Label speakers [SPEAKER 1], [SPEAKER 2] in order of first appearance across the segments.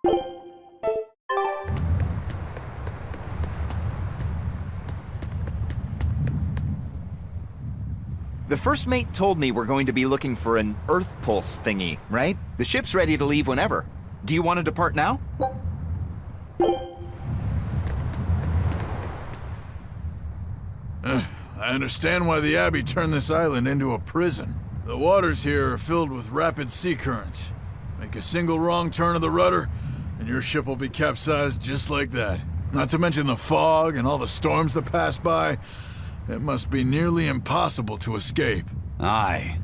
[SPEAKER 1] The first mate told me we're going to be looking for an Earth Pulse thingy, right? The ship's ready to leave whenever. Do you want to depart now?
[SPEAKER 2] I understand why the Abbey turned this island into a prison. The waters here are filled with rapid sea currents. Make a single wrong turn of the rudder, and your ship will be capsized just like that. Not to mention the fog and all the storms that pass by. It must be nearly impossible to escape.
[SPEAKER 3] Aye.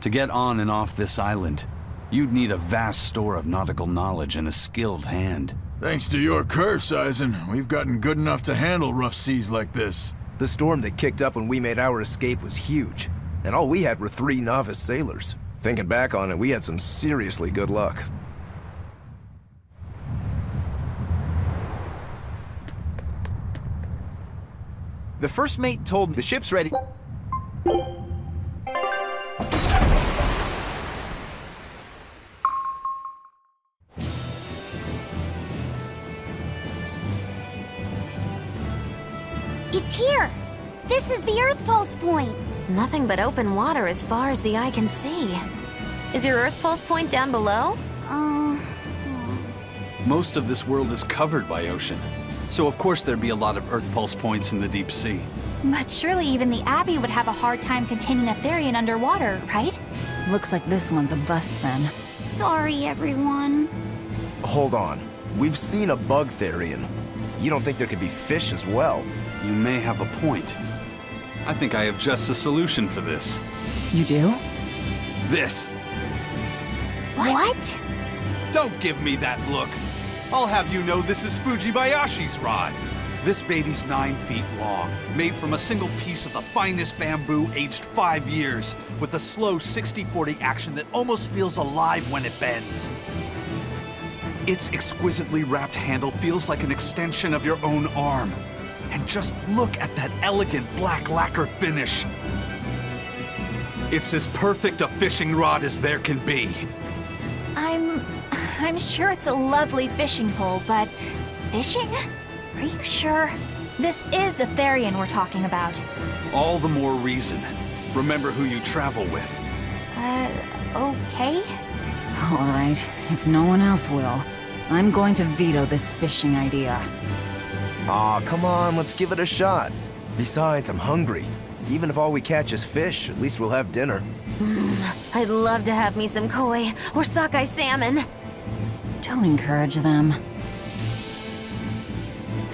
[SPEAKER 3] To get on and off this island, you'd need a vast store of nautical knowledge and a skilled hand.
[SPEAKER 2] Thanks to your curse, Eisen, we've gotten good enough to handle rough seas like this.
[SPEAKER 4] The storm that kicked up when we made our escape was huge, and all we had were 3 novice sailors. Thinking back on it, we had some seriously good luck.
[SPEAKER 1] The first mate told me the ship's ready.
[SPEAKER 5] It's here! This is the Earth Pulse point!
[SPEAKER 6] Nothing but open water as far as the eye can see. Is your Earth Pulse point down below?
[SPEAKER 3] Most of this world is covered by ocean, so of course there'd be a lot of Earth Pulse points in the deep sea.
[SPEAKER 7] But surely even the Abbey would have a hard time containing a Therian underwater, right?
[SPEAKER 8] Looks like this one's a bust then.
[SPEAKER 5] Sorry, everyone.
[SPEAKER 4] Hold on. We've seen a bug Therian. You don't think there could be fish as well?
[SPEAKER 3] You may have a point. I think I have just the solution for this.
[SPEAKER 8] You do?
[SPEAKER 3] This.
[SPEAKER 5] What?
[SPEAKER 3] Don't give me that look. I'll have you know this is Fujibayashi's rod. This baby's 9 feet long, made from a single piece of the finest bamboo aged 5 years, with a slow 60-40 action that almost feels alive when it bends. Its exquisitely wrapped handle feels like an extension of your own arm. And just look at that elegant black lacquer finish. It's as perfect a fishing rod as there can be.
[SPEAKER 7] I'm sure it's a lovely fishing pole, but fishing? Are you sure? This is a Therian we're talking about.
[SPEAKER 3] All the more reason. Remember who you travel with.
[SPEAKER 7] Okay?
[SPEAKER 8] All right, if no one else will, I'm going to veto this fishing idea.
[SPEAKER 4] Aw, come on, let's give it a shot. Besides, I'm hungry. Even if all we catch is fish, at least we'll have dinner.
[SPEAKER 6] I'd love to have me some koi or sockeye salmon.
[SPEAKER 8] Don't encourage them.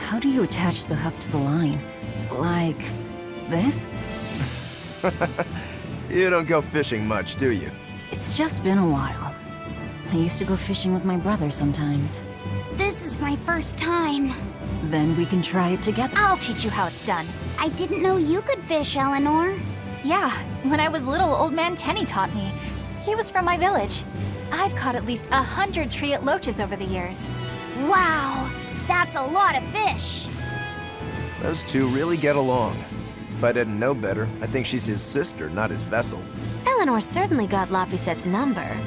[SPEAKER 8] How do you attach the hook to the line? Like this?
[SPEAKER 4] You don't go fishing much, do you?
[SPEAKER 8] It's just been a while. I used to go fishing with my brother sometimes.
[SPEAKER 5] This is my first time.
[SPEAKER 8] Then we can try it together.
[SPEAKER 7] I'll teach you how it's done.
[SPEAKER 5] I didn't know you could fish, Eleanor.
[SPEAKER 7] Yeah, when I was little, Old Man Tenny taught me. He was from my village. I've caught at least 100 treat loaches over the years.
[SPEAKER 5] Wow, that's a lot of fish.
[SPEAKER 4] Those two really get along. If I didn't know better, I think she's his sister, not his vessel.
[SPEAKER 6] Eleanor certainly got Lafisette's number.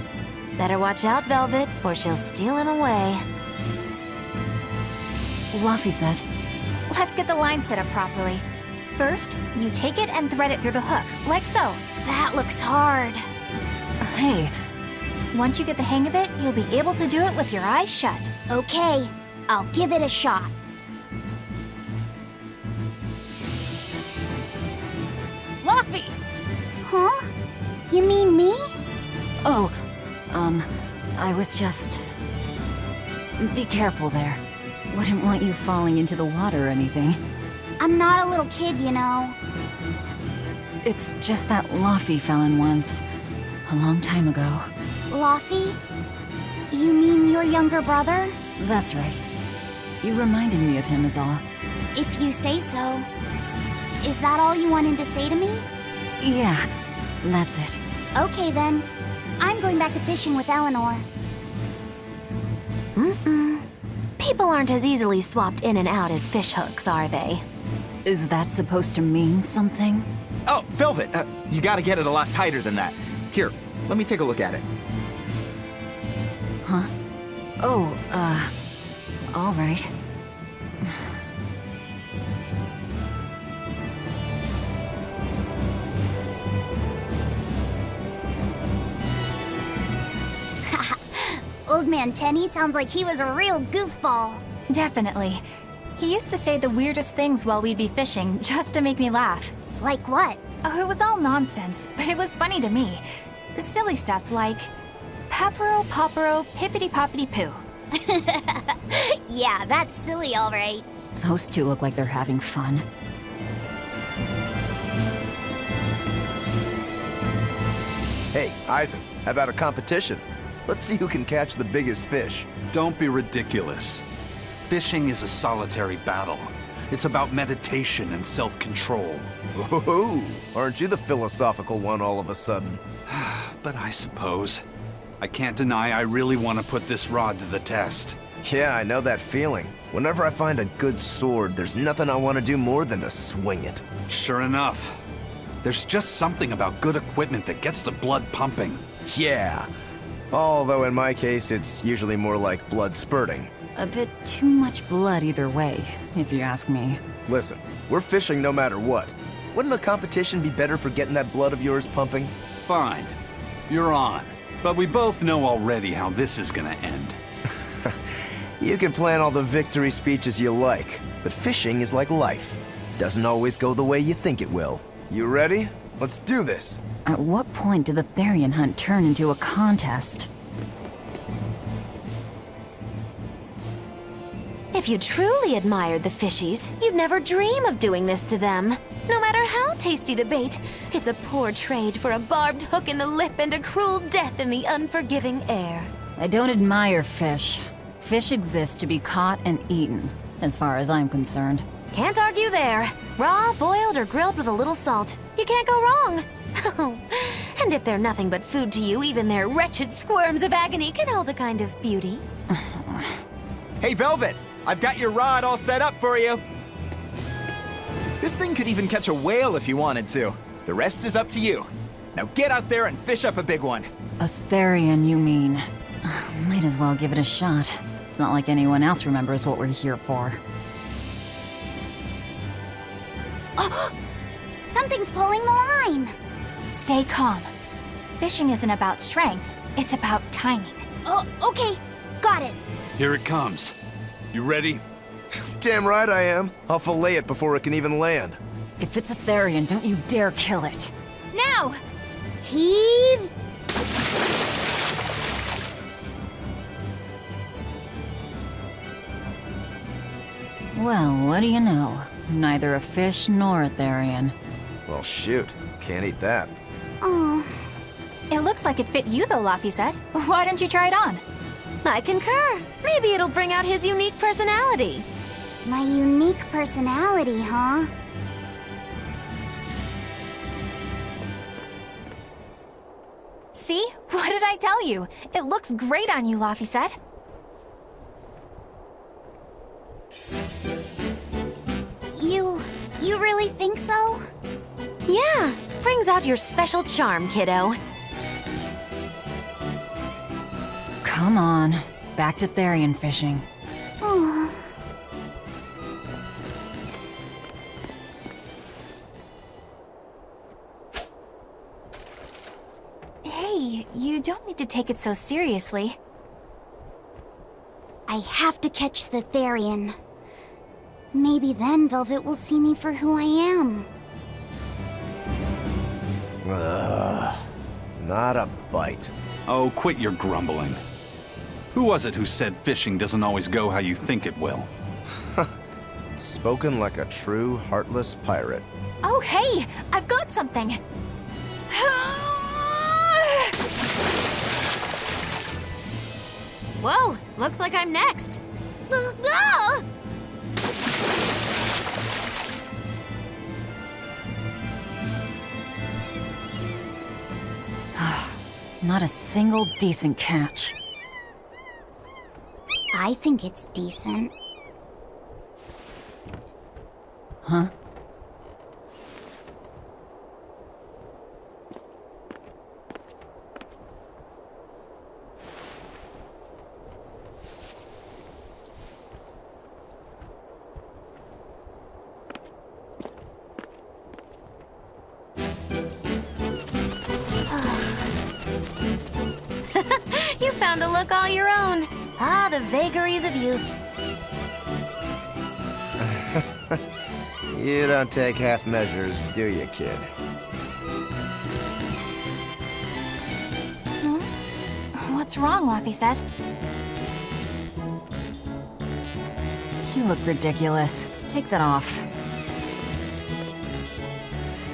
[SPEAKER 6] Better watch out, Velvet, or she'll steal him away.
[SPEAKER 8] Lafisette.
[SPEAKER 7] Let's get the line set up properly. First, you take it and thread it through the hook, like so.
[SPEAKER 5] That looks hard.
[SPEAKER 8] Hey,
[SPEAKER 7] Once you get the hang of it, you'll be able to do it with your eyes shut.
[SPEAKER 5] Okay, I'll give it a shot.
[SPEAKER 8] Laffy!
[SPEAKER 5] Huh? You mean me?
[SPEAKER 8] Oh, I was just... Be careful there. Wouldn't want you falling into the water or anything.
[SPEAKER 5] I'm not a little kid, you know.
[SPEAKER 8] It's just that Laffy fell in once. A long time ago.
[SPEAKER 5] Laffy? You mean your younger brother?
[SPEAKER 8] That's right. You reminded me of him is all.
[SPEAKER 5] If you say so. Is that all you wanted to say to me?
[SPEAKER 8] Yeah, that's it.
[SPEAKER 5] Okay then. I'm going back to fishing with Eleanor.
[SPEAKER 6] People aren't as easily swapped in and out as fishhooks, are they?
[SPEAKER 8] Is that supposed to mean something?
[SPEAKER 1] Oh, Velvet, you gotta get it a lot tighter than that. Here, let me take a look at it.
[SPEAKER 8] Huh? Oh, all right.
[SPEAKER 5] Old Man Tenny sounds like he was a real goofball.
[SPEAKER 7] Definitely. He used to say the weirdest things while we'd be fishing just to make me laugh.
[SPEAKER 5] Like what?
[SPEAKER 7] Oh, it was all nonsense, but it was funny to me. Silly stuff like Papero Popero Pippity Poppity Poo.
[SPEAKER 5] Yeah, that's silly, all right.
[SPEAKER 8] Those two look like they're having fun.
[SPEAKER 4] Hey, Eisen, how about a competition? Let's see who can catch the biggest fish.
[SPEAKER 3] Don't be ridiculous. Fishing is a solitary battle. It's about meditation and self-control.
[SPEAKER 4] Ooh, aren't you the philosophical one all of a sudden?
[SPEAKER 3] But I suppose. I can't deny I really want to put this rod to the test.
[SPEAKER 4] Yeah, I know that feeling. Whenever I find a good sword, there's nothing I want to do more than to swing it.
[SPEAKER 3] Sure enough. There's just something about good equipment that gets the blood pumping.
[SPEAKER 4] Yeah. Although in my case, it's usually more like blood spurting.
[SPEAKER 8] A bit too much blood either way, if you ask me.
[SPEAKER 4] Listen, we're fishing no matter what. Wouldn't a competition be better for getting that blood of yours pumping?
[SPEAKER 3] Fine. You're on. But we both know already how this is gonna end.
[SPEAKER 4] You can plan all the victory speeches you like, but fishing is like life. Doesn't always go the way you think it will. You ready? Let's do this.
[SPEAKER 8] At what point did the Therian hunt turn into a contest?
[SPEAKER 6] If you truly admired the fishies, you'd never dream of doing this to them. No matter how tasty the bait, it's a poor trade for a barbed hook in the lip and a cruel death in the unforgiving air.
[SPEAKER 8] I don't admire fish. Fish exist to be caught and eaten, as far as I'm concerned.
[SPEAKER 6] Can't argue there. Raw, boiled, or grilled with a little salt. You can't go wrong. And if they're nothing but food to you, even their wretched squirms of agony can hold a kind of beauty.
[SPEAKER 1] Hey, Velvet! I've got your rod all set up for you. This thing could even catch a whale if you wanted to. The rest is up to you. Now get out there and fish up a big one.
[SPEAKER 8] A Therian, you mean? Might as well give it a shot. It's not like anyone else remembers what we're here for.
[SPEAKER 5] Something's pulling the line.
[SPEAKER 7] Stay calm. Fishing isn't about strength, it's about timing.
[SPEAKER 5] Oh, okay. Got it.
[SPEAKER 3] Here it comes. You ready?
[SPEAKER 4] Damn right I am. I'll fillet it before it can even land.
[SPEAKER 8] If it's a Therian, don't you dare kill it.
[SPEAKER 7] Now!
[SPEAKER 5] Heave.
[SPEAKER 8] Well, what do you know? Neither a fish nor a Therian.
[SPEAKER 4] Well, shoot. Can't eat that.
[SPEAKER 5] Oh,
[SPEAKER 7] It looks like it fit you though, Laphicet. Why don't you try it on?
[SPEAKER 6] I concur. Maybe it'll bring out his unique personality.
[SPEAKER 5] my unique personality, huh?
[SPEAKER 7] See? What did I tell you? It looks great on you, Laphicet.
[SPEAKER 5] You really think so?
[SPEAKER 6] Yeah, brings out your special charm, kiddo.
[SPEAKER 8] Come on, back to Therian fishing.
[SPEAKER 5] Oh.
[SPEAKER 7] Hey, you don't need to take it so seriously.
[SPEAKER 5] I have to catch the Therian. Maybe then Velvet will see me for who I am.
[SPEAKER 4] Not a bite.
[SPEAKER 3] Oh, quit your grumbling. Who was it who said fishing doesn't always go how you think it will?
[SPEAKER 4] Spoken like a true, heartless pirate.
[SPEAKER 7] Oh, hey! I've got something!
[SPEAKER 6] Whoa, looks like I'm next.
[SPEAKER 8] Not a single decent catch.
[SPEAKER 5] I think it's decent.
[SPEAKER 8] Huh?
[SPEAKER 6] found a look all your own. Ah, the vagaries of youth.
[SPEAKER 4] You don't take half measures, do you, kid?
[SPEAKER 7] What's wrong, Laphicet?
[SPEAKER 8] You look ridiculous. Take that off.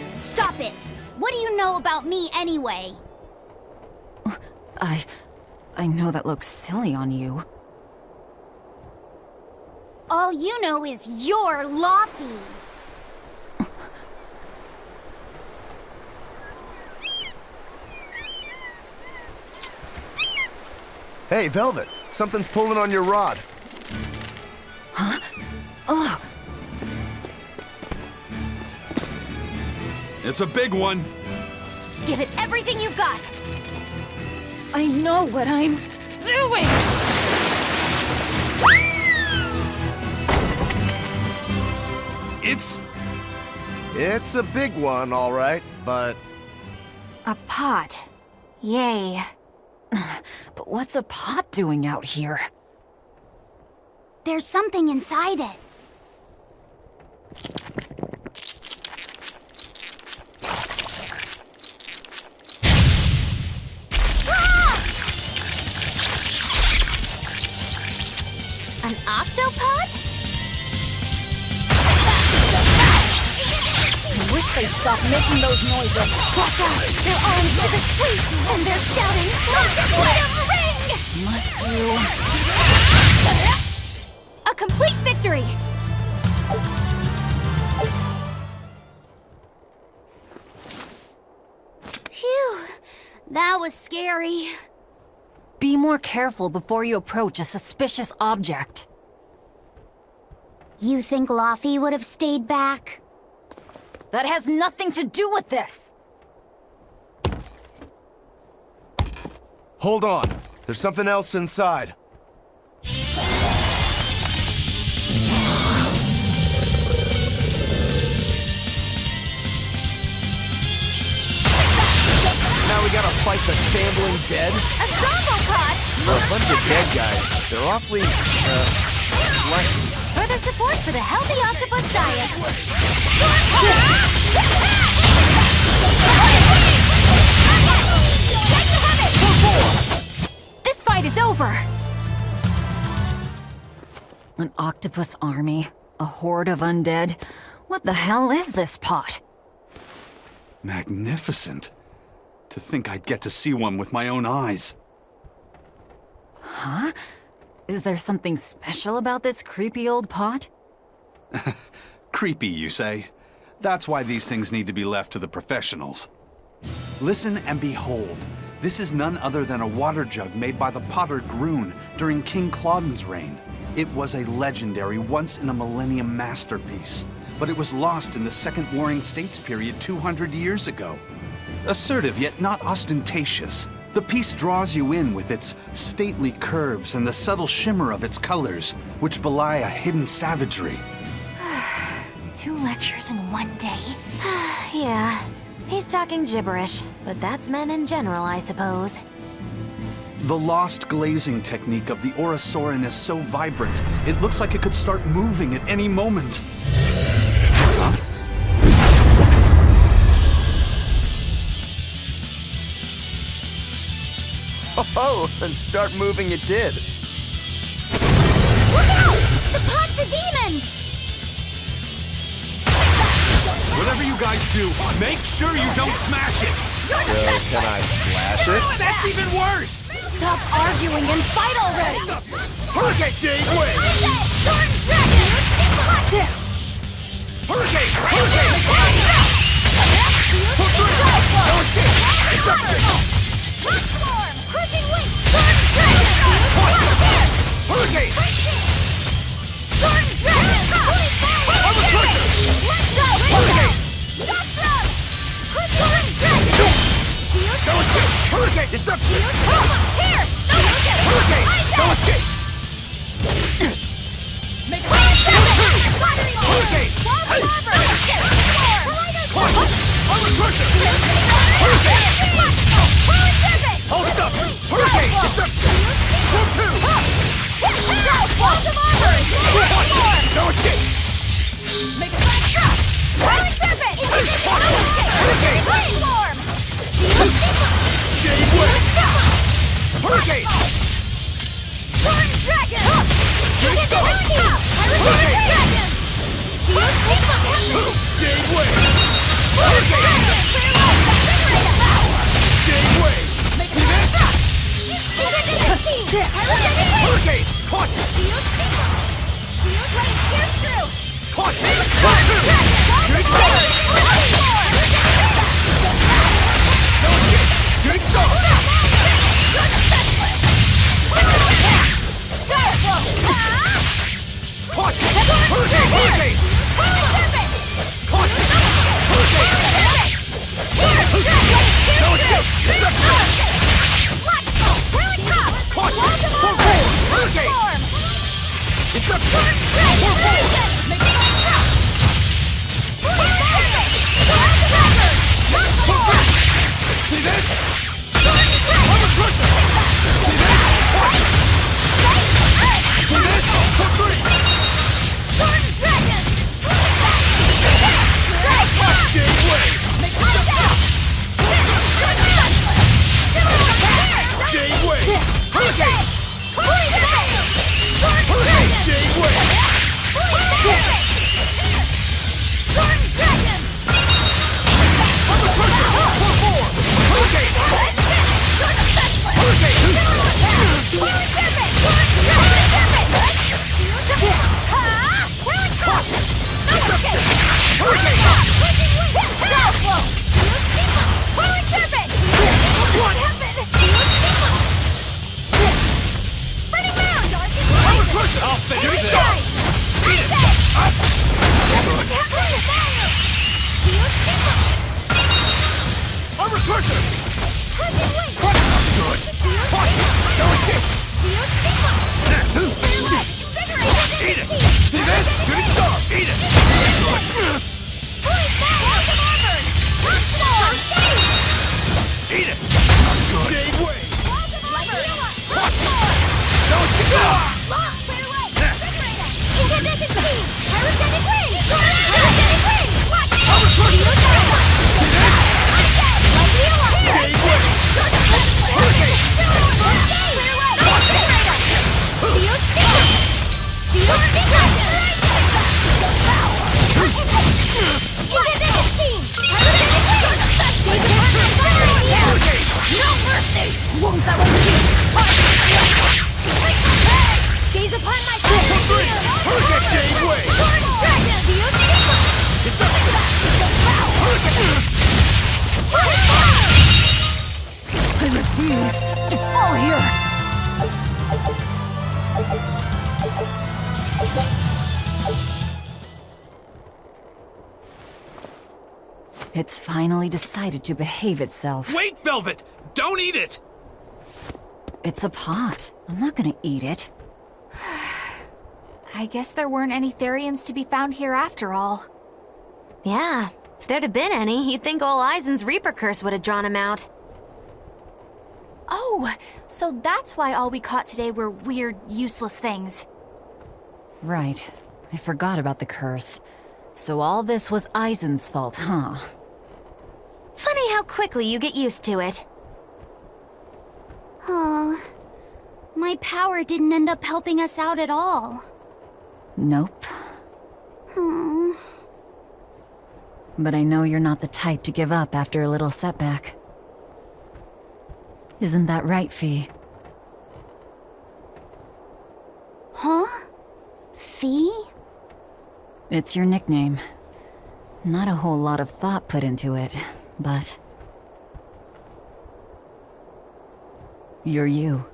[SPEAKER 5] Stop it! What do you know about me anyway?
[SPEAKER 8] I know that looks silly on you.
[SPEAKER 5] All you know is you're Laffy.
[SPEAKER 4] Hey, Velvet, something's pulling on your rod.
[SPEAKER 8] Huh? Oh,
[SPEAKER 3] It's a big one.
[SPEAKER 5] Give it everything you've got.
[SPEAKER 8] I know what I'm doing!
[SPEAKER 4] It's a big one, all right, but
[SPEAKER 7] A pot. Yay.
[SPEAKER 8] But what's a pot doing out here?
[SPEAKER 5] There's something inside it.
[SPEAKER 6] An octopod?
[SPEAKER 7] I wish they'd stop making those noises.
[SPEAKER 5] Watch out! They're armed to the sweep, and they're shouting, "Let's split a ring!"
[SPEAKER 8] Must you?
[SPEAKER 7] A complete victory!
[SPEAKER 5] Phew, that was scary.
[SPEAKER 8] Be more careful before you approach a suspicious object.
[SPEAKER 5] You think Laffy would have stayed back?
[SPEAKER 8] That has nothing to do with this!
[SPEAKER 4] hold on. There's something else inside. Now we gotta fight the shambling dead?
[SPEAKER 5] A zombopod!
[SPEAKER 4] A bunch of dead guys. They're awfully, fleshy.
[SPEAKER 5] Further support for the healthy octopus diet.
[SPEAKER 7] This fight is over!
[SPEAKER 8] An octopus army? A horde of undead? What the hell is this pot?
[SPEAKER 3] Magnificent. To think I'd get to see one with my own eyes.
[SPEAKER 8] Huh? Is there something special about this creepy old pot?
[SPEAKER 3] Creepy, you say? That's why these things need to be left to the professionals. Listen and behold. This is none other than a water jug made by the potter Groon during King Clauden's reign. It was a legendary, once-in-a-millennium masterpiece, but it was lost in the Second Warring States period 200 years ago. Assertive yet not ostentatious, the piece draws you in with its stately curves and the subtle shimmer of its colors, which belie a hidden savagery.
[SPEAKER 7] 2 lectures in one day.
[SPEAKER 6] Yeah, he's talking gibberish, but that's men in general, I suppose.
[SPEAKER 3] The lost glazing technique of the Orosaurin is so vibrant, it looks like it could start moving at any moment. Huh?
[SPEAKER 4] Oh, and start moving it did.
[SPEAKER 5] Look out! The pot's a demon!
[SPEAKER 3] Whatever you guys do, make sure you don't smash it!
[SPEAKER 4] So, can I slash it?
[SPEAKER 3] That's even worse!
[SPEAKER 7] Stop arguing and fight already!
[SPEAKER 3] Hurricane Jade, win!
[SPEAKER 5] Short dragon! It's hot!
[SPEAKER 3] Hurricane! Hurricane! It's up there!
[SPEAKER 5] Transform! Crushing wing! Short dragon!
[SPEAKER 3] Hurricane!
[SPEAKER 5] Short dragon!
[SPEAKER 3] I'm a crusher!
[SPEAKER 5] Let's go!
[SPEAKER 3] Hurricane!
[SPEAKER 5] That's up! Crushing dragon!
[SPEAKER 3] No escape! Hurricane! It's up here!
[SPEAKER 5] Here!
[SPEAKER 3] Hurricane! No escape!
[SPEAKER 5] Make it
[SPEAKER 3] Hurricane! I'm a crusher! Hurricane! Hold up! Hurricane! It's up! Hurricane!
[SPEAKER 7] Storm Dragon! Hurricane! Dragon! Shield Dragon!
[SPEAKER 2] Jade Wave!
[SPEAKER 7] Hurricane!
[SPEAKER 2] Jade Wave!
[SPEAKER 3] Hurricane! Caught!
[SPEAKER 7] Shield Blade pierce through!
[SPEAKER 3] Caught! Shooting star! Caught! Hurricane! Hurricane! Caught! See this? I'll finish this! Armor Crusher! Good! No escape! Eat it! See this? Shooting star! Eat it! Good! Eat it! Good! Jade Wave! No escape!
[SPEAKER 7] Gaze upon my Jade Wave!
[SPEAKER 8] I refuse to fall here! It's finally decided to behave itself.
[SPEAKER 3] Wait, Velvet! Don't eat it!
[SPEAKER 8] It's a pot. I'm not gonna eat it.
[SPEAKER 7] I guess there weren't any Therians to be found here after all.
[SPEAKER 6] Yeah, if there'd have been any, you'd think ol' Eisen's Reaper curse would have drawn him out.
[SPEAKER 7] Oh, so that's why all we caught today were weird, useless things.
[SPEAKER 8] Right. I forgot about the curse. So all this was Eisen's fault, huh?
[SPEAKER 6] Funny how quickly you get used to it.
[SPEAKER 5] Oh, my power didn't end up helping us out at all.
[SPEAKER 8] Nope. But I know you're not the type to give up after a little setback. Isn't that right, Fee?
[SPEAKER 5] Huh? Fee?
[SPEAKER 8] It's your nickname. Not a whole lot of thought put into it, but... You're you.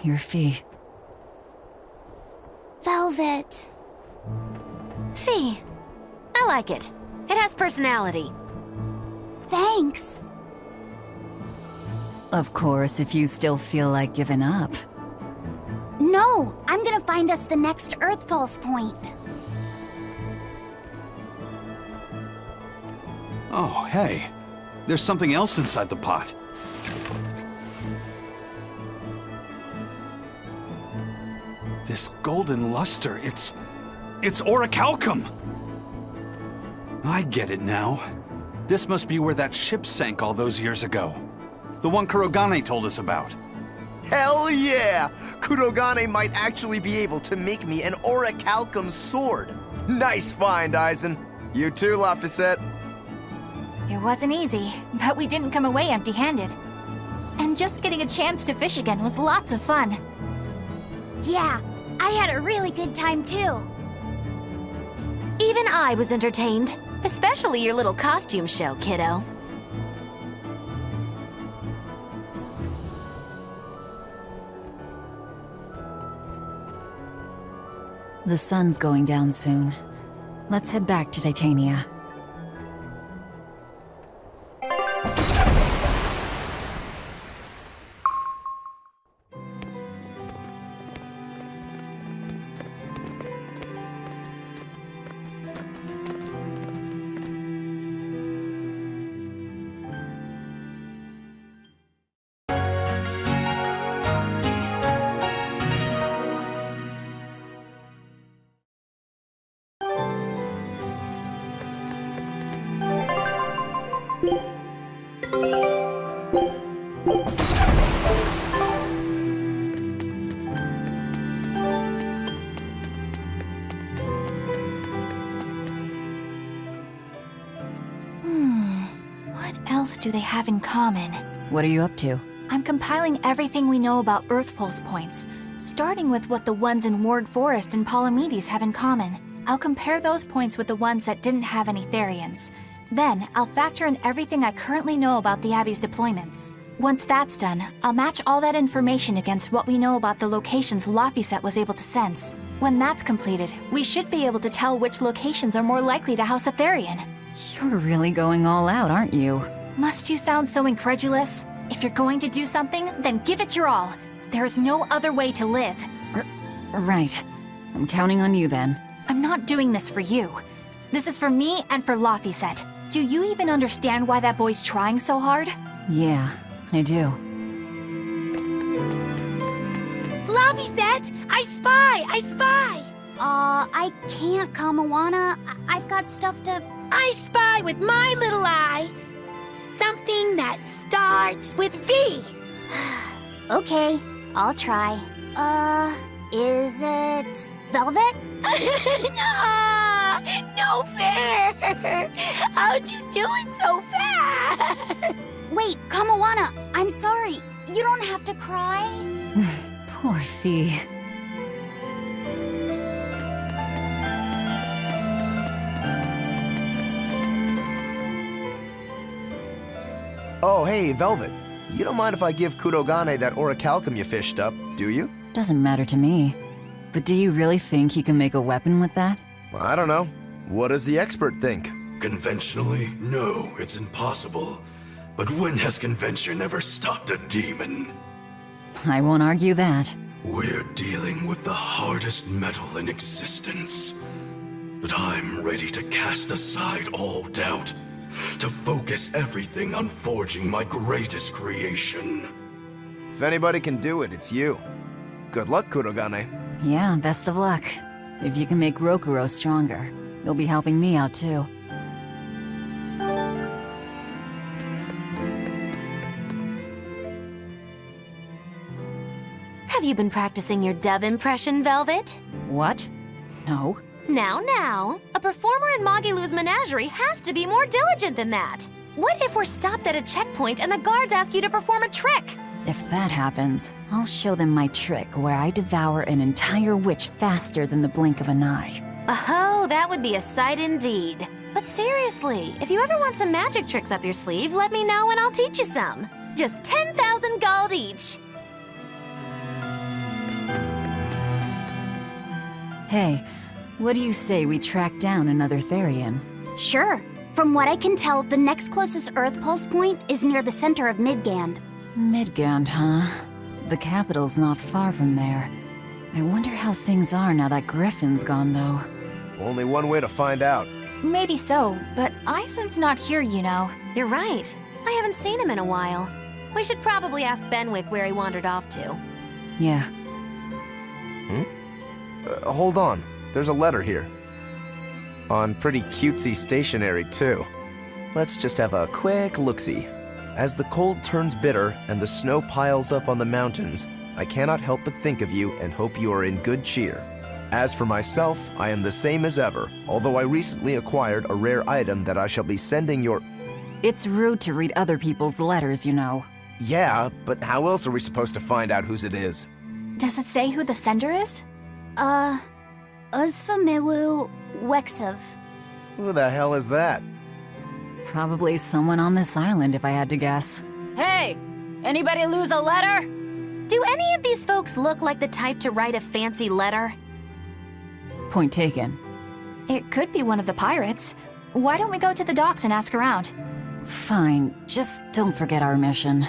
[SPEAKER 8] You're Fee.
[SPEAKER 5] Velvet.
[SPEAKER 6] Fee. I like it. It has personality.
[SPEAKER 5] Thanks.
[SPEAKER 8] Of course, if you still feel like giving up.
[SPEAKER 5] No, I'm gonna find us the next Earth Pulse point.
[SPEAKER 3] Oh, hey. There's something else inside the pot. This golden luster, it's orichalcum! I get it now. This must be where that ship sank all those years ago. The one Kurogane told us about.
[SPEAKER 4] Hell yeah! Kurogane might actually be able to make me an orichalcum sword. Nice find, Aizen. You too, Laphicet.
[SPEAKER 7] It wasn't easy, but we didn't come away empty-handed. And just getting a chance to fish again was lots of fun.
[SPEAKER 5] Yeah, I had a really good time too.
[SPEAKER 6] Even I was entertained, especially your little costume show, kiddo.
[SPEAKER 8] The sun's going down soon. Let's head back to Titania.
[SPEAKER 7] What else do they have in common?
[SPEAKER 8] What are you up to?
[SPEAKER 7] I'm compiling everything we know about Earth Pulse points, starting with what the ones in Ward Forest and Palamedes have in common. I'll compare those points with the ones that didn't have any Therians. Then, I'll factor in everything I currently know about the Abbey's deployments. Once that's done, I'll match all that information against what we know about the locations Laphicet was able to sense. When that's completed, we should be able to tell which locations are more likely to house a Therian.
[SPEAKER 8] You're really going all out, aren't you?
[SPEAKER 7] Must you sound so incredulous? If you're going to do something, then give it your all. There is no other way to live.
[SPEAKER 8] Right. I'm counting on you then.
[SPEAKER 7] I'm not doing this for you. This is for me and for Laphicet. Do you even understand why that boy's trying so hard?
[SPEAKER 8] Yeah, I do.
[SPEAKER 5] Laphicet! I spy! I spy! I can't, Kamawana. I've got stuff to... I spy with my little eye! Something that starts with V! Okay, I'll try. Is it... Velvet? No fair! How'd you do it so fast? Wait, Kamawana, I'm sorry. You don't have to cry.
[SPEAKER 8] Poor Fee.
[SPEAKER 4] Oh, hey, Velvet. You don't mind if I give Kurogane that orichalcum you fished up, do you?
[SPEAKER 8] Doesn't matter to me. But do you really think he can make a weapon with that?
[SPEAKER 4] I don't know. What does the expert think?
[SPEAKER 9] Conventionally, no, it's impossible. But when has convention ever stopped a demon?
[SPEAKER 8] I won't argue that.
[SPEAKER 9] We're dealing with the hardest metal in existence. But I'm ready to cast aside all doubt, to focus everything on forging my greatest creation.
[SPEAKER 4] If anybody can do it, it's you. Good luck, Kurogane.
[SPEAKER 8] Yeah, best of luck. If you can make Rokuro stronger, you'll be helping me out too.
[SPEAKER 6] Have you been practicing your dove impression, Velvet?
[SPEAKER 8] What? No.
[SPEAKER 6] Now, a performer in Magilu's menagerie has to be more diligent than that. What if we're stopped at a checkpoint and the guards ask you to perform a trick?
[SPEAKER 8] If that happens, I'll show them my trick where I devour an entire witch faster than the blink of an eye.
[SPEAKER 6] Oh, that would be a sight indeed. But seriously, if you ever want some magic tricks up your sleeve, let me know and I'll teach you some. Just 10,000 gold each.
[SPEAKER 8] Hey, what do you say we track down another Therian?
[SPEAKER 5] Sure. From what I can tell, the next closest Earth Pulse point is near the center of Midgand.
[SPEAKER 8] Midgand, huh? The capital's not far from there. I wonder how things are now that Griffin's gone, though.
[SPEAKER 4] Only one way to find out.
[SPEAKER 7] Maybe so, but Aizen's not here, you know.
[SPEAKER 6] You're right. I haven't seen him in a while. We should probably ask Benwick where he wandered off to.
[SPEAKER 8] Yeah.
[SPEAKER 4] Hold on. There's a letter here. On pretty cutesy stationery, too. Let's just have a quick look-see. As the cold turns bitter and the snow piles up on the mountains, I cannot help but think of you and hope you are in good cheer. As for myself, I am the same as ever, although I recently acquired a rare item that I shall be sending your...
[SPEAKER 8] It's rude to read other people's letters, you know.
[SPEAKER 4] Yeah, but how else are we supposed to find out whose it is?
[SPEAKER 7] Does it say who the sender is?
[SPEAKER 5] Uzfamiwu Wexov.
[SPEAKER 4] Who the hell is that?
[SPEAKER 8] Probably someone on this island, if I had to guess. Hey! Anybody lose a letter?
[SPEAKER 6] Do any of these folks look like the type to write a fancy letter?
[SPEAKER 8] Point taken.
[SPEAKER 7] It could be one of the pirates. Why don't we go to the docks and ask around?
[SPEAKER 8] Fine, just don't forget our mission.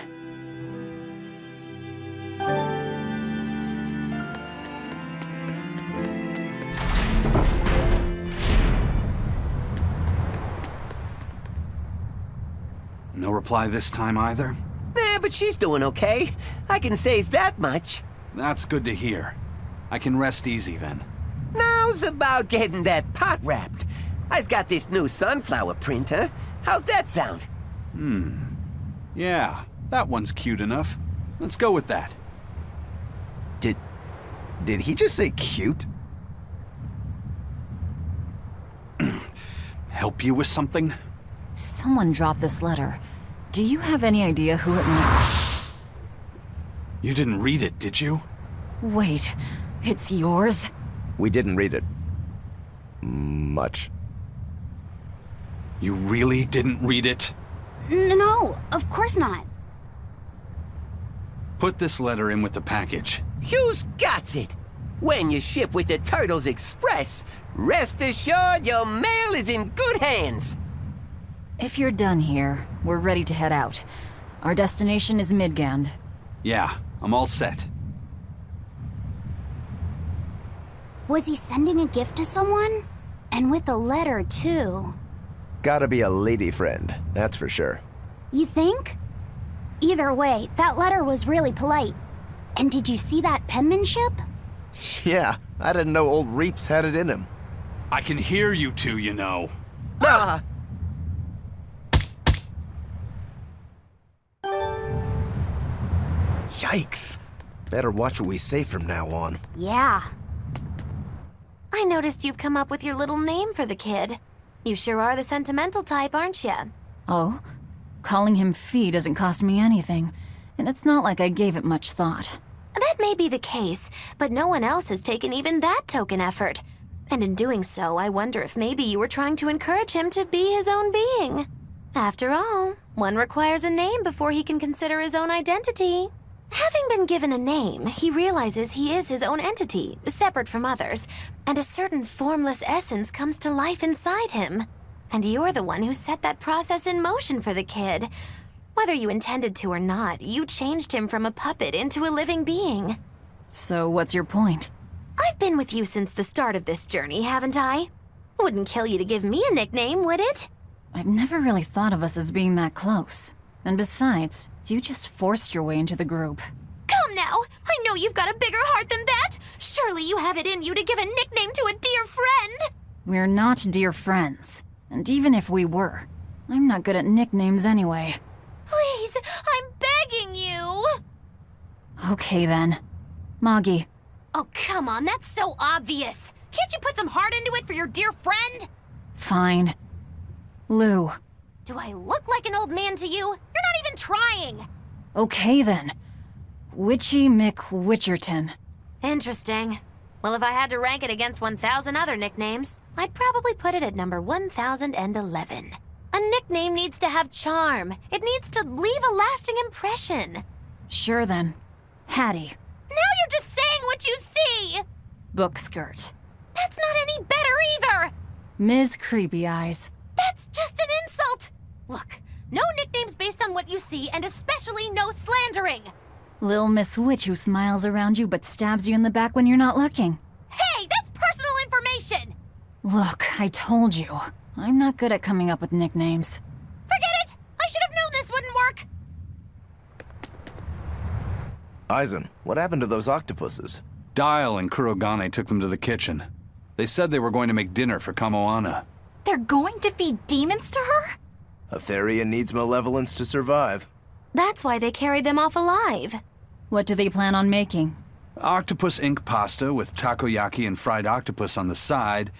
[SPEAKER 3] No reply this time either?
[SPEAKER 10] Nah, but she's doing okay. I can say's that much.
[SPEAKER 3] That's good to hear. I can rest easy then.
[SPEAKER 10] Now's about getting that pot wrapped. I's got this new sunflower printer. How's that sound?
[SPEAKER 3] Yeah, that one's cute enough. Let's go with that.
[SPEAKER 4] Did he just say cute?
[SPEAKER 3] Help you with something?
[SPEAKER 8] Someone dropped this letter. Do you have any idea who it might...
[SPEAKER 3] You didn't read it, did you?
[SPEAKER 8] Wait, it's yours?
[SPEAKER 4] We didn't read it. Much.
[SPEAKER 3] You really didn't read it?
[SPEAKER 5] No, of course not.
[SPEAKER 3] Put this letter in with the package.
[SPEAKER 10] Who's got it? When you ship with the Turtles Express, rest assured your mail is in good hands.
[SPEAKER 8] If you're done here, we're ready to head out. Our destination is Midgand.
[SPEAKER 3] Yeah, I'm all set.
[SPEAKER 5] Was he sending a gift to someone? And with a letter, too.
[SPEAKER 4] Gotta be a lady friend, that's for sure.
[SPEAKER 5] You think? Either way, that letter was really polite. And did you see that penmanship?
[SPEAKER 4] Yeah, I didn't know old Reeps had it in him.
[SPEAKER 3] I can hear you two, you know.
[SPEAKER 10] Ah!
[SPEAKER 4] Yikes. Better watch what we say from now on.
[SPEAKER 5] Yeah.
[SPEAKER 6] I noticed you've come up with your little name for the kid. You sure are the sentimental type, aren't you?
[SPEAKER 8] Oh? Calling him Fee doesn't cost me anything, and it's not like I gave it much thought.
[SPEAKER 6] That may be the case, but no one else has taken even that token effort. And in doing so, I wonder if maybe you were trying to encourage him to be his own being. After all, one requires a name before he can consider his own identity. Having been given a name, he realizes he is his own entity, separate from others, and a certain formless essence comes to life inside him. And you're the one who set that process in motion for the kid. Whether you intended to or not, you changed him from a puppet into a living being.
[SPEAKER 8] So what's your point?
[SPEAKER 6] I've been with you since the start of this journey, haven't I? Wouldn't kill you to give me a nickname, would it?
[SPEAKER 8] I've never really thought of us as being that close. And besides, you just forced your way into the group.
[SPEAKER 6] Come now! I know you've got a bigger heart than that! Surely you have it in you to give a nickname to a dear friend!
[SPEAKER 8] We're not dear friends. And even if we were, I'm not good at nicknames anyway.
[SPEAKER 6] Please, I'm begging you!
[SPEAKER 8] Okay then. Moggy.
[SPEAKER 6] Oh, come on, that's so obvious! Can't you put some heart into it for your dear friend?
[SPEAKER 8] Fine. Lou.
[SPEAKER 6] Do I look like an old man to you? You're not even trying!
[SPEAKER 8] Okay then. Witchy McWitcherton.
[SPEAKER 6] Interesting. Well, if I had to rank it against 1,000 other nicknames, I'd probably put it at number 1,011. A nickname needs to have charm. It needs to leave a lasting impression.
[SPEAKER 8] Sure then. Hattie.
[SPEAKER 6] Now you're just saying what you see!
[SPEAKER 8] Bookskirt.
[SPEAKER 6] That's not any better either!
[SPEAKER 8] Ms. Creepy Eyes.
[SPEAKER 6] That's just an insult! Look, no nicknames based on what you see, and especially no slandering!
[SPEAKER 8] Lil Miss Witch who smiles around you but stabs you in the back when you're not looking.
[SPEAKER 6] Hey, that's personal information!
[SPEAKER 8] Look, I told you. I'm not good at coming up with nicknames.
[SPEAKER 6] Forget it! I should have known this wouldn't work!
[SPEAKER 4] Aizen, what happened to those octopuses?
[SPEAKER 3] Dial and Kurogane took them to the kitchen. They said they were going to make dinner for Kamoana.
[SPEAKER 7] They're going to feed demons to her?
[SPEAKER 4] A Therian needs malevolence to survive.
[SPEAKER 6] That's why they carried them off alive.
[SPEAKER 8] What do they plan on making?
[SPEAKER 3] Octopus ink pasta with takoyaki and fried octopus on the side,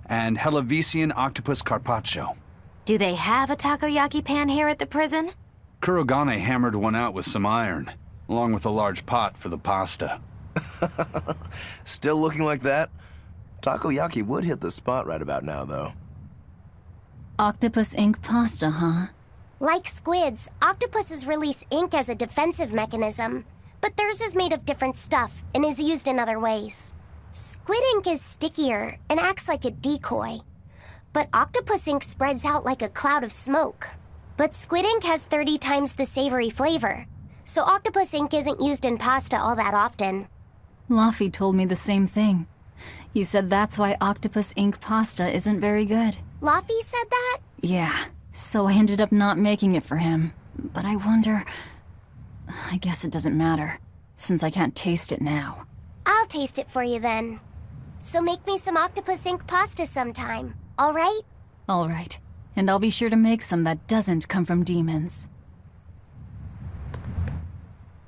[SPEAKER 3] and Hellavisian octopus carpaccio.
[SPEAKER 6] Do they have a takoyaki pan here at the prison?
[SPEAKER 3] Kurogane hammered one out with some iron, along with a large pot for the pasta.
[SPEAKER 4] Still looking like that? Takoyaki would hit the spot right about now, though.
[SPEAKER 8] Octopus ink pasta, huh?
[SPEAKER 5] Like squids, octopuses release ink as a defensive mechanism, but theirs is made of different stuff and is used in other ways. Squid ink is stickier and acts like a decoy, but octopus ink spreads out like a cloud of smoke. But squid ink has 30 times the savory flavor, so octopus ink isn't used in pasta all that often.
[SPEAKER 8] Laffy told me the same thing. He said that's why octopus ink pasta isn't very good.
[SPEAKER 5] Laffy said that?
[SPEAKER 8] Yeah, so I ended up not making it for him. But I wonder... I guess it doesn't matter, since I can't taste it now.
[SPEAKER 5] I'll taste it for you then. So make me some octopus ink pasta sometime, all right?
[SPEAKER 8] All right, and I'll be sure to make some that doesn't come from demons.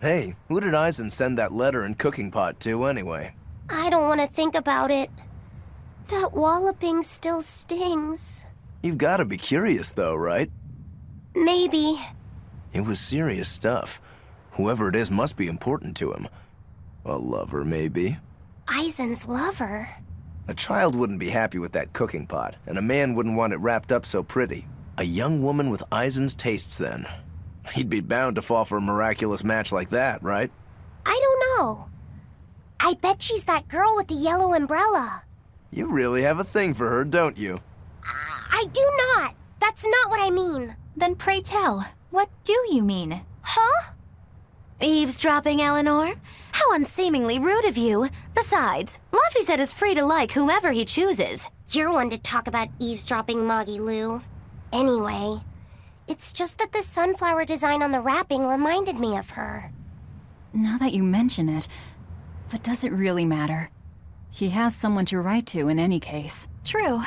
[SPEAKER 4] Hey, who did Eisen send that letter and cooking pot to, anyway?
[SPEAKER 5] I don't want to think about it. That walloping still stings.
[SPEAKER 4] You've got to be curious, though, right?
[SPEAKER 5] Maybe.
[SPEAKER 4] It was serious stuff. Whoever it is must be important to him. A lover, maybe.
[SPEAKER 5] Eisen's lover.
[SPEAKER 4] A child wouldn't be happy with that cooking pot, and a man wouldn't want it wrapped up so pretty. A young woman with Eisen's tastes, then. He'd be bound to fall for a miraculous match like that, right?
[SPEAKER 5] I don't know. I bet she's that girl with the yellow umbrella.
[SPEAKER 4] You really have a thing for her, don't you?
[SPEAKER 5] I do not. That's not what I mean.
[SPEAKER 7] Then pray tell, what do you mean?
[SPEAKER 5] Huh?
[SPEAKER 6] Eavesdropping, Eleanor? How unseemingly rude of you. Besides, Laffy said is free to like whomever he chooses.
[SPEAKER 5] You're one to talk about eavesdropping, Moggy Lou. Anyway, it's just that the sunflower design on the wrapping reminded me of her.
[SPEAKER 8] Now that you mention it, but does it really matter? He has someone to write to in any case.
[SPEAKER 7] True.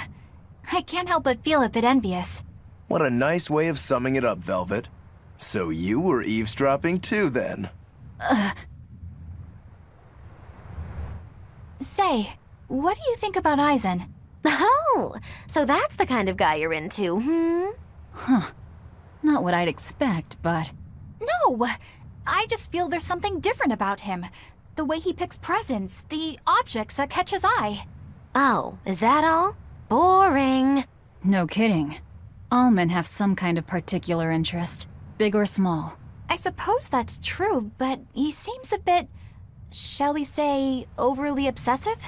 [SPEAKER 7] I can't help but feel a bit envious.
[SPEAKER 4] What a nice way of summing it up, Velvet. So you were eavesdropping too, then?
[SPEAKER 7] Say, what do you think about Eisen?
[SPEAKER 6] Oh, so that's the kind of guy you're into, hmm?
[SPEAKER 8] Huh. Not what I'd expect, but...
[SPEAKER 7] No! I just feel there's something different about him. The way he picks presents, the objects that catch his eye.
[SPEAKER 6] Oh, is that all? Boring.
[SPEAKER 8] No kidding. All men have some kind of particular interest, big or small.
[SPEAKER 7] I suppose that's true, but he seems a bit, shall we say, overly obsessive?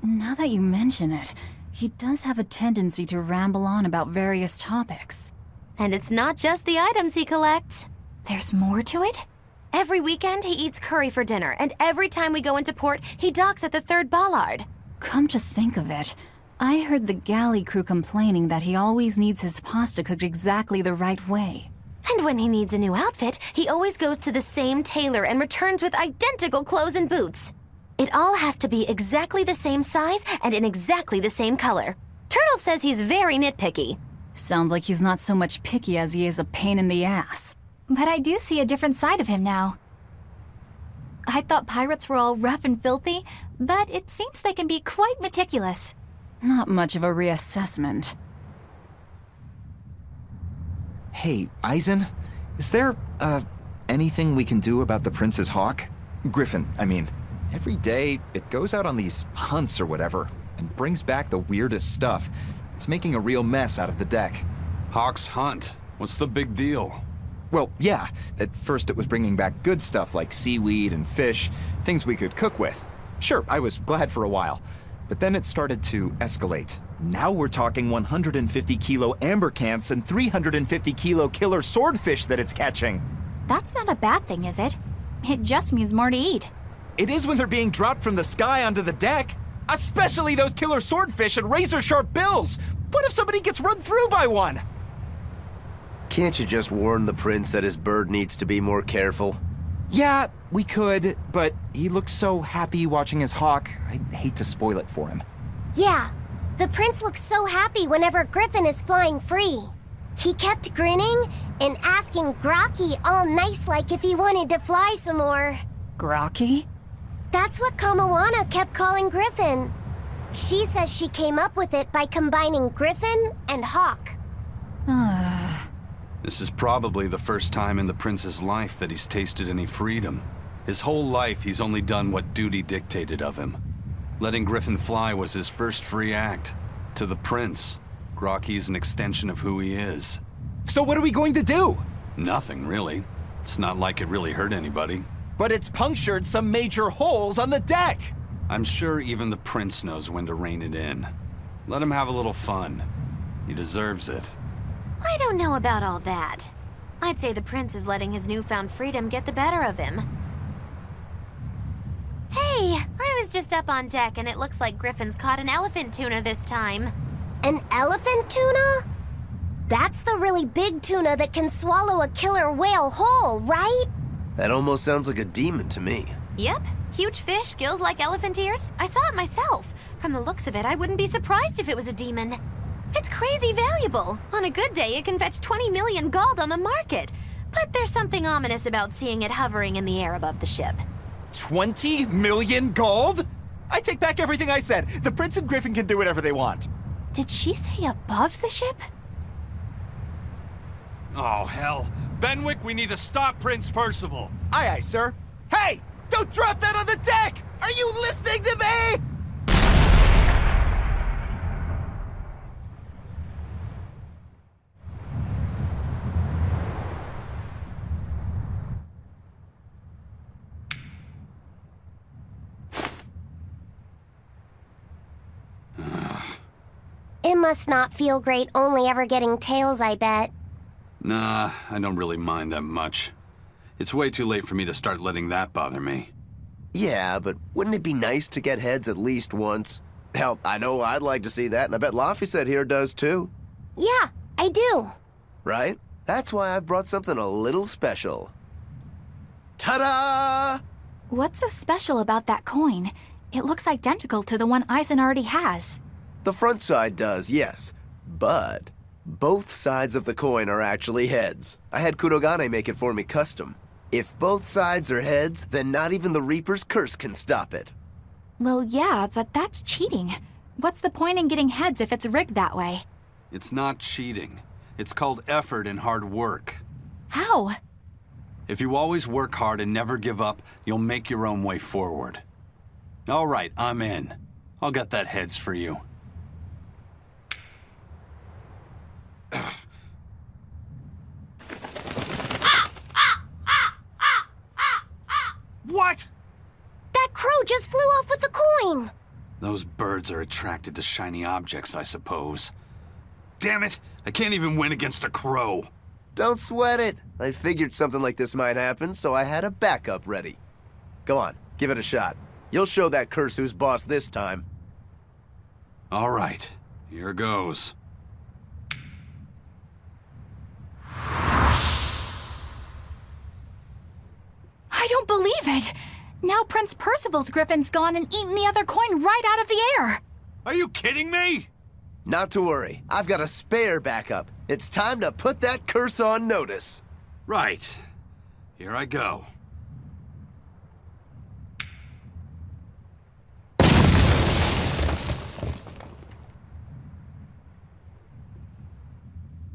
[SPEAKER 8] Now that you mention it, he does have a tendency to ramble on about various topics.
[SPEAKER 6] And it's not just the items he collects.
[SPEAKER 7] There's more to it?
[SPEAKER 6] Every weekend, he eats curry for dinner, and every time we go into port, he docks at the 3rd bollard.
[SPEAKER 8] Come to think of it, I heard the galley crew complaining that he always needs his pasta cooked exactly the right way.
[SPEAKER 6] And when he needs a new outfit, he always goes to the same tailor and returns with identical clothes and boots. It all has to be exactly the same size and in exactly the same color. Turtle says he's very nitpicky.
[SPEAKER 8] Sounds like he's not so much picky as he is a pain in the ass.
[SPEAKER 7] But I do see a different side of him now. I thought pirates were all rough and filthy, but it seems they can be quite meticulous.
[SPEAKER 8] Not much of a reassessment.
[SPEAKER 1] Hey, Eisen, is there, anything we can do about the Prince's hawk? Griffin, I mean. Every day, it goes out on these hunts or whatever, and brings back the weirdest stuff. It's making a real mess out of the deck.
[SPEAKER 3] Hawk's hunt. What's the big deal?
[SPEAKER 1] Well, yeah. At first it was bringing back good stuff like seaweed and fish, things we could cook with. Sure, I was glad for a while. But then it started to escalate. Now we're talking 150-kilo ambercanths and 350-kilo killer swordfish that it's catching.
[SPEAKER 7] That's not a bad thing, is it? It just means more to eat.
[SPEAKER 1] It is when they're being dropped from the sky onto the deck. Especially those killer swordfish and razor-sharp bills. What if somebody gets run through by one?
[SPEAKER 4] Can't you just warn the prince that his bird needs to be more careful?
[SPEAKER 1] Yeah, we could, but he looks so happy watching his hawk, I'd hate to spoil it for him.
[SPEAKER 5] Yeah, the prince looks so happy whenever Griffin is flying free. He kept grinning and asking Grocky all nice-like if he wanted to fly some more.
[SPEAKER 7] Grokky?
[SPEAKER 5] That's what Kamawana kept calling Griffin. She says she came up with it by combining Griffin and Hawk.
[SPEAKER 3] This is probably the first time in the prince's life that he's tasted any freedom. His whole life, he's only done what duty dictated of him. Letting Griffin fly was his first free act. To the prince, Grokky's an extension of who he is.
[SPEAKER 1] So what are we going to do?
[SPEAKER 3] Nothing, really. It's not like it really hurt anybody.
[SPEAKER 1] But it's punctured some major holes on the deck.
[SPEAKER 3] I'm sure even the prince knows when to rein it in. Let him have a little fun. He deserves it.
[SPEAKER 6] I don't know about all that. I'd say the prince is letting his newfound freedom get the better of him. Hey, I was just up on deck and it looks like Griffin's caught an elephant tuna this time.
[SPEAKER 5] An elephant tuna? That's the really big tuna that can swallow a killer whale whole, right?
[SPEAKER 4] That almost sounds like a demon to me.
[SPEAKER 6] Yep, huge fish, gills like elephant ears. I saw it myself. From the looks of it, I wouldn't be surprised if it was a demon. It's crazy valuable. On a good day, it can fetch 20 million gold on the market. But there's something ominous about seeing it hovering in the air above the ship.
[SPEAKER 1] 20 million gold? I take back everything I said. The prince and Griffin can do whatever they want.
[SPEAKER 7] Did she say above the ship?
[SPEAKER 3] Oh, hell. Benwick, we need to stop Prince Percival.
[SPEAKER 1] Aye, aye, sir. Hey! Don't drop that on the deck! Are you listening to me?
[SPEAKER 5] It must not feel great only ever getting tails, I bet.
[SPEAKER 3] Nah, I don't really mind that much. It's way too late for me to start letting that bother me.
[SPEAKER 4] Yeah, but wouldn't it be nice to get heads at least once? Hell, I know I'd like to see that, and I bet Laphicet here does too.
[SPEAKER 5] Yeah, I do.
[SPEAKER 4] Right? That's why I've brought something a little special. Ta-da!
[SPEAKER 7] What's so special about that coin? It looks identical to the one Eisen already has.
[SPEAKER 4] The front side does, yes. But both sides of the coin are actually heads. I had Kurogane make it for me custom. If both sides are heads, then not even the Reaper's curse can stop it.
[SPEAKER 7] Well, yeah, but that's cheating. What's the point in getting heads if it's rigged that way?
[SPEAKER 3] It's not cheating. It's called effort and hard work.
[SPEAKER 7] How?
[SPEAKER 3] If you always work hard and never give up, you'll make your own way forward. All right, I'm in. I'll get that heads for you. What?
[SPEAKER 5] That crow just flew off with the coin.
[SPEAKER 3] Those birds are attracted to shiny objects, I suppose. Damn it! I can't even win against a crow.
[SPEAKER 4] Don't sweat it. I figured something like this might happen, so I had a backup ready. Go on, give it a shot. You'll show that curse who's boss this time.
[SPEAKER 3] All right, here goes.
[SPEAKER 7] I don't believe it! Now Prince Percival's griffin's gone and eaten the other coin right out of the air!
[SPEAKER 3] Are you kidding me?
[SPEAKER 4] Not to worry, I've got a spare backup. It's time to put that curse on notice.
[SPEAKER 3] Right. Here I go.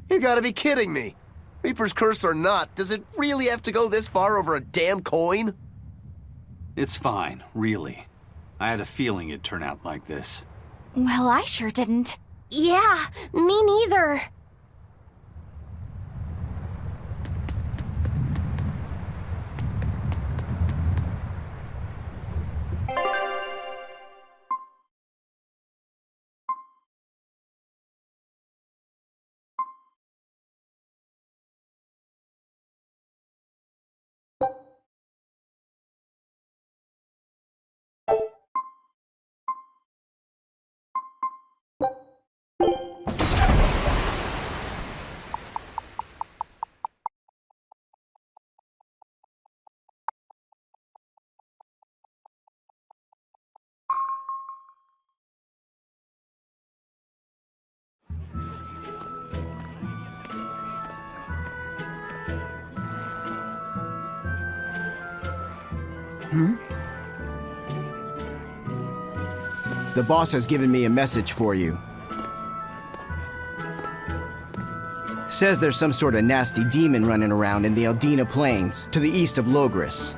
[SPEAKER 4] You gotta be kidding me. Reaper's curse or not, does it really have to go this far over a damn coin?
[SPEAKER 3] It's fine, really. I had a feeling it'd turn out like this.
[SPEAKER 7] Well, I sure didn't.
[SPEAKER 5] Yeah, me neither.
[SPEAKER 11] The boss has given me a message for you. Says there's some sort of nasty demon running around in the Eldina Plains, to the east of Logris.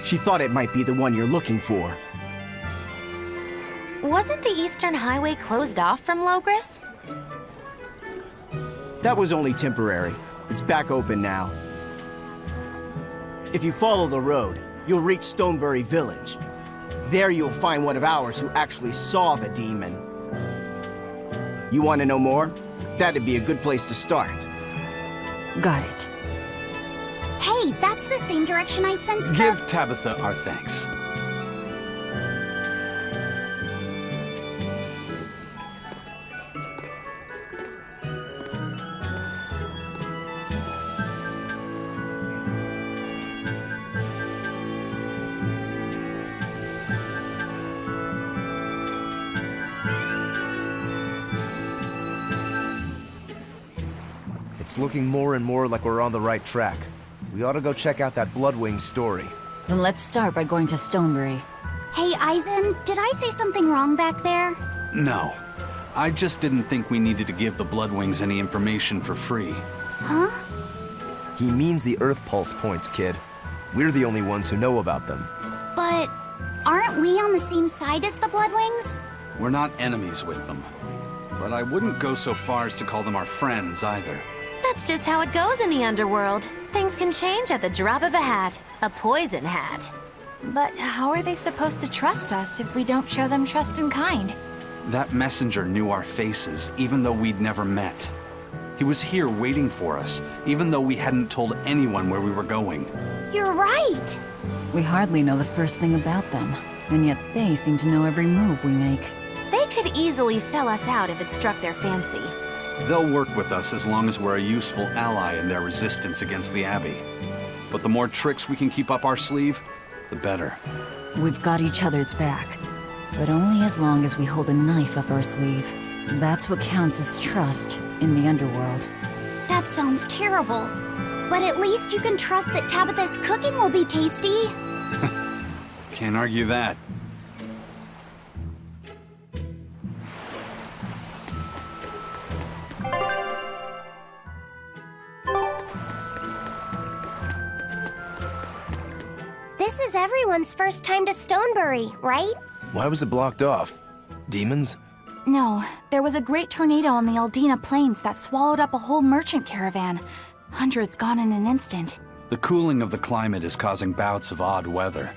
[SPEAKER 11] She thought it might be the one you're looking for.
[SPEAKER 6] Wasn't the Eastern Highway closed off from Logris?
[SPEAKER 11] That was only temporary. It's back open now. If you follow the road, you'll reach Stonebury Village. There you'll find one of ours who actually saw the demon. You want to know more? That'd be a good place to start.
[SPEAKER 8] Got it.
[SPEAKER 5] Hey, that's the same direction I sensed the...
[SPEAKER 3] Give Tabitha our thanks.
[SPEAKER 4] It's looking more and more like we're on the right track. We ought to go check out that Bloodwing story.
[SPEAKER 8] Then let's start by going to Stonebury.
[SPEAKER 5] Hey, Eisen, did I say something wrong back there?
[SPEAKER 3] No. I just didn't think we needed to give the Bloodwings any information for free.
[SPEAKER 5] Huh?
[SPEAKER 4] He means the Earth Pulse points, kid. We're the only ones who know about them.
[SPEAKER 5] But aren't we on the same side as the Bloodwings?
[SPEAKER 3] We're not enemies with them. But I wouldn't go so far as to call them our friends either.
[SPEAKER 6] That's just how it goes in the underworld. Things can change at the drop of a hat. A poison hat.
[SPEAKER 7] But how are they supposed to trust us if we don't show them trust in kind?
[SPEAKER 3] That messenger knew our faces, even though we'd never met. He was here waiting for us, even though we hadn't told anyone where we were going.
[SPEAKER 5] You're right.
[SPEAKER 8] We hardly know the first thing about them, and yet they seem to know every move we make.
[SPEAKER 6] They could easily sell us out if it struck their fancy.
[SPEAKER 3] They'll work with us as long as we're a useful ally in their resistance against the Abbey. But the more tricks we can keep up our sleeve, the better.
[SPEAKER 8] We've got each other's back, but only as long as we hold a knife up our sleeve. That's what counts as trust in the underworld.
[SPEAKER 5] That sounds terrible. But at least you can trust that Tabitha's cooking will be tasty.
[SPEAKER 3] Can't argue that.
[SPEAKER 5] This is everyone's first time to Stonebury, right?
[SPEAKER 4] Why was it blocked off? Demons?
[SPEAKER 7] No, there was a great tornado on the Eldina Plains that swallowed up a whole merchant caravan. Hundreds gone in an instant.
[SPEAKER 3] The cooling of the climate is causing bouts of odd weather.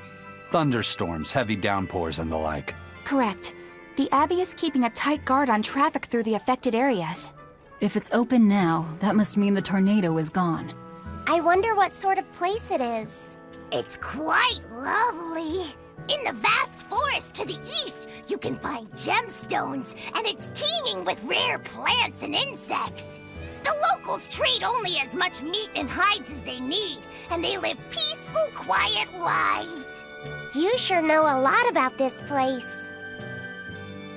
[SPEAKER 3] Thunderstorms, heavy downpours, and the like.
[SPEAKER 7] Correct. The Abbey is keeping a tight guard on traffic through the affected areas.
[SPEAKER 8] If it's open now, that must mean the tornado is gone.
[SPEAKER 5] I wonder what sort of place it is. It's quite lovely. In the vast forest to the east, you can find gemstones, and it's teeming with rare plants and insects. The locals trade only as much meat and hides as they need, and they live peaceful, quiet lives. You sure know a lot about this place.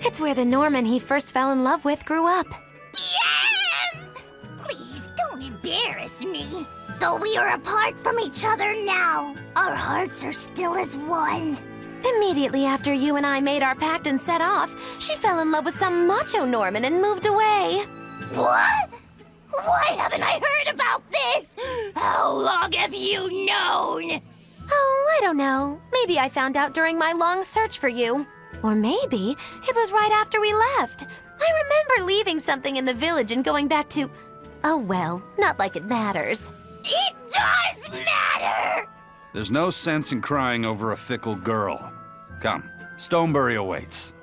[SPEAKER 6] It's where the Norman he first fell in love with grew up.
[SPEAKER 5] Yeah! Please don't embarrass me. Though we are apart from each other now, our hearts are still as one.
[SPEAKER 6] Immediately after you and I made our pact and set off, she fell in love with some macho Norman and moved away.
[SPEAKER 5] What? Why haven't I heard about this? How long have you known?
[SPEAKER 6] Oh, I don't know. Maybe I found out during my long search for you. Or maybe it was right after we left. I remember leaving something in the village and going back to... Oh well, not like it matters.
[SPEAKER 5] It does matter!
[SPEAKER 3] There's no sense in crying over a fickle girl. Come, Stonebury awaits.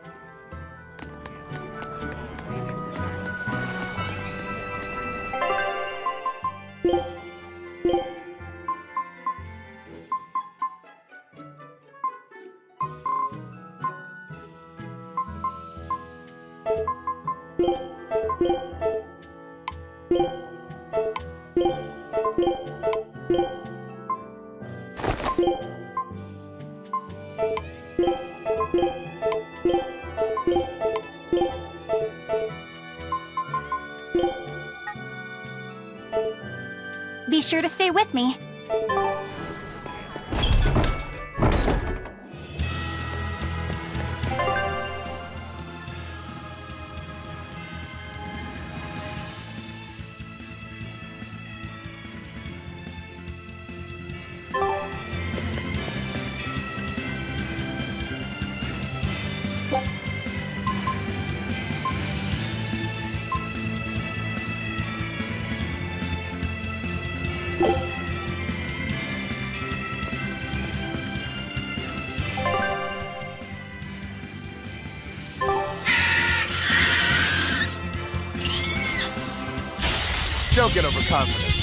[SPEAKER 7] Be sure to stay with me.
[SPEAKER 1] Don't get overconfident.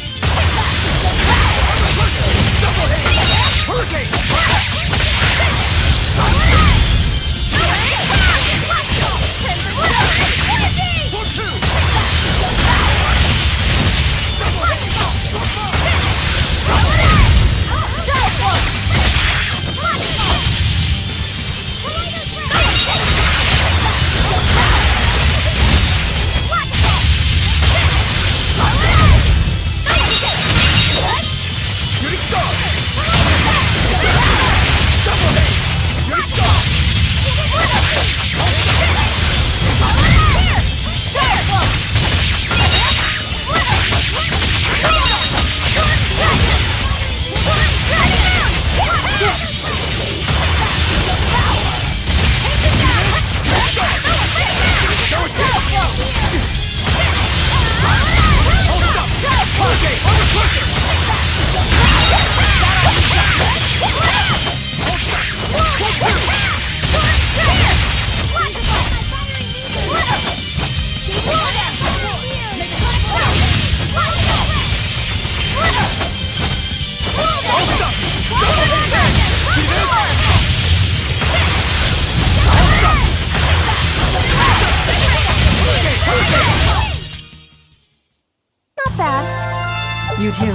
[SPEAKER 6] Not bad.
[SPEAKER 8] You too.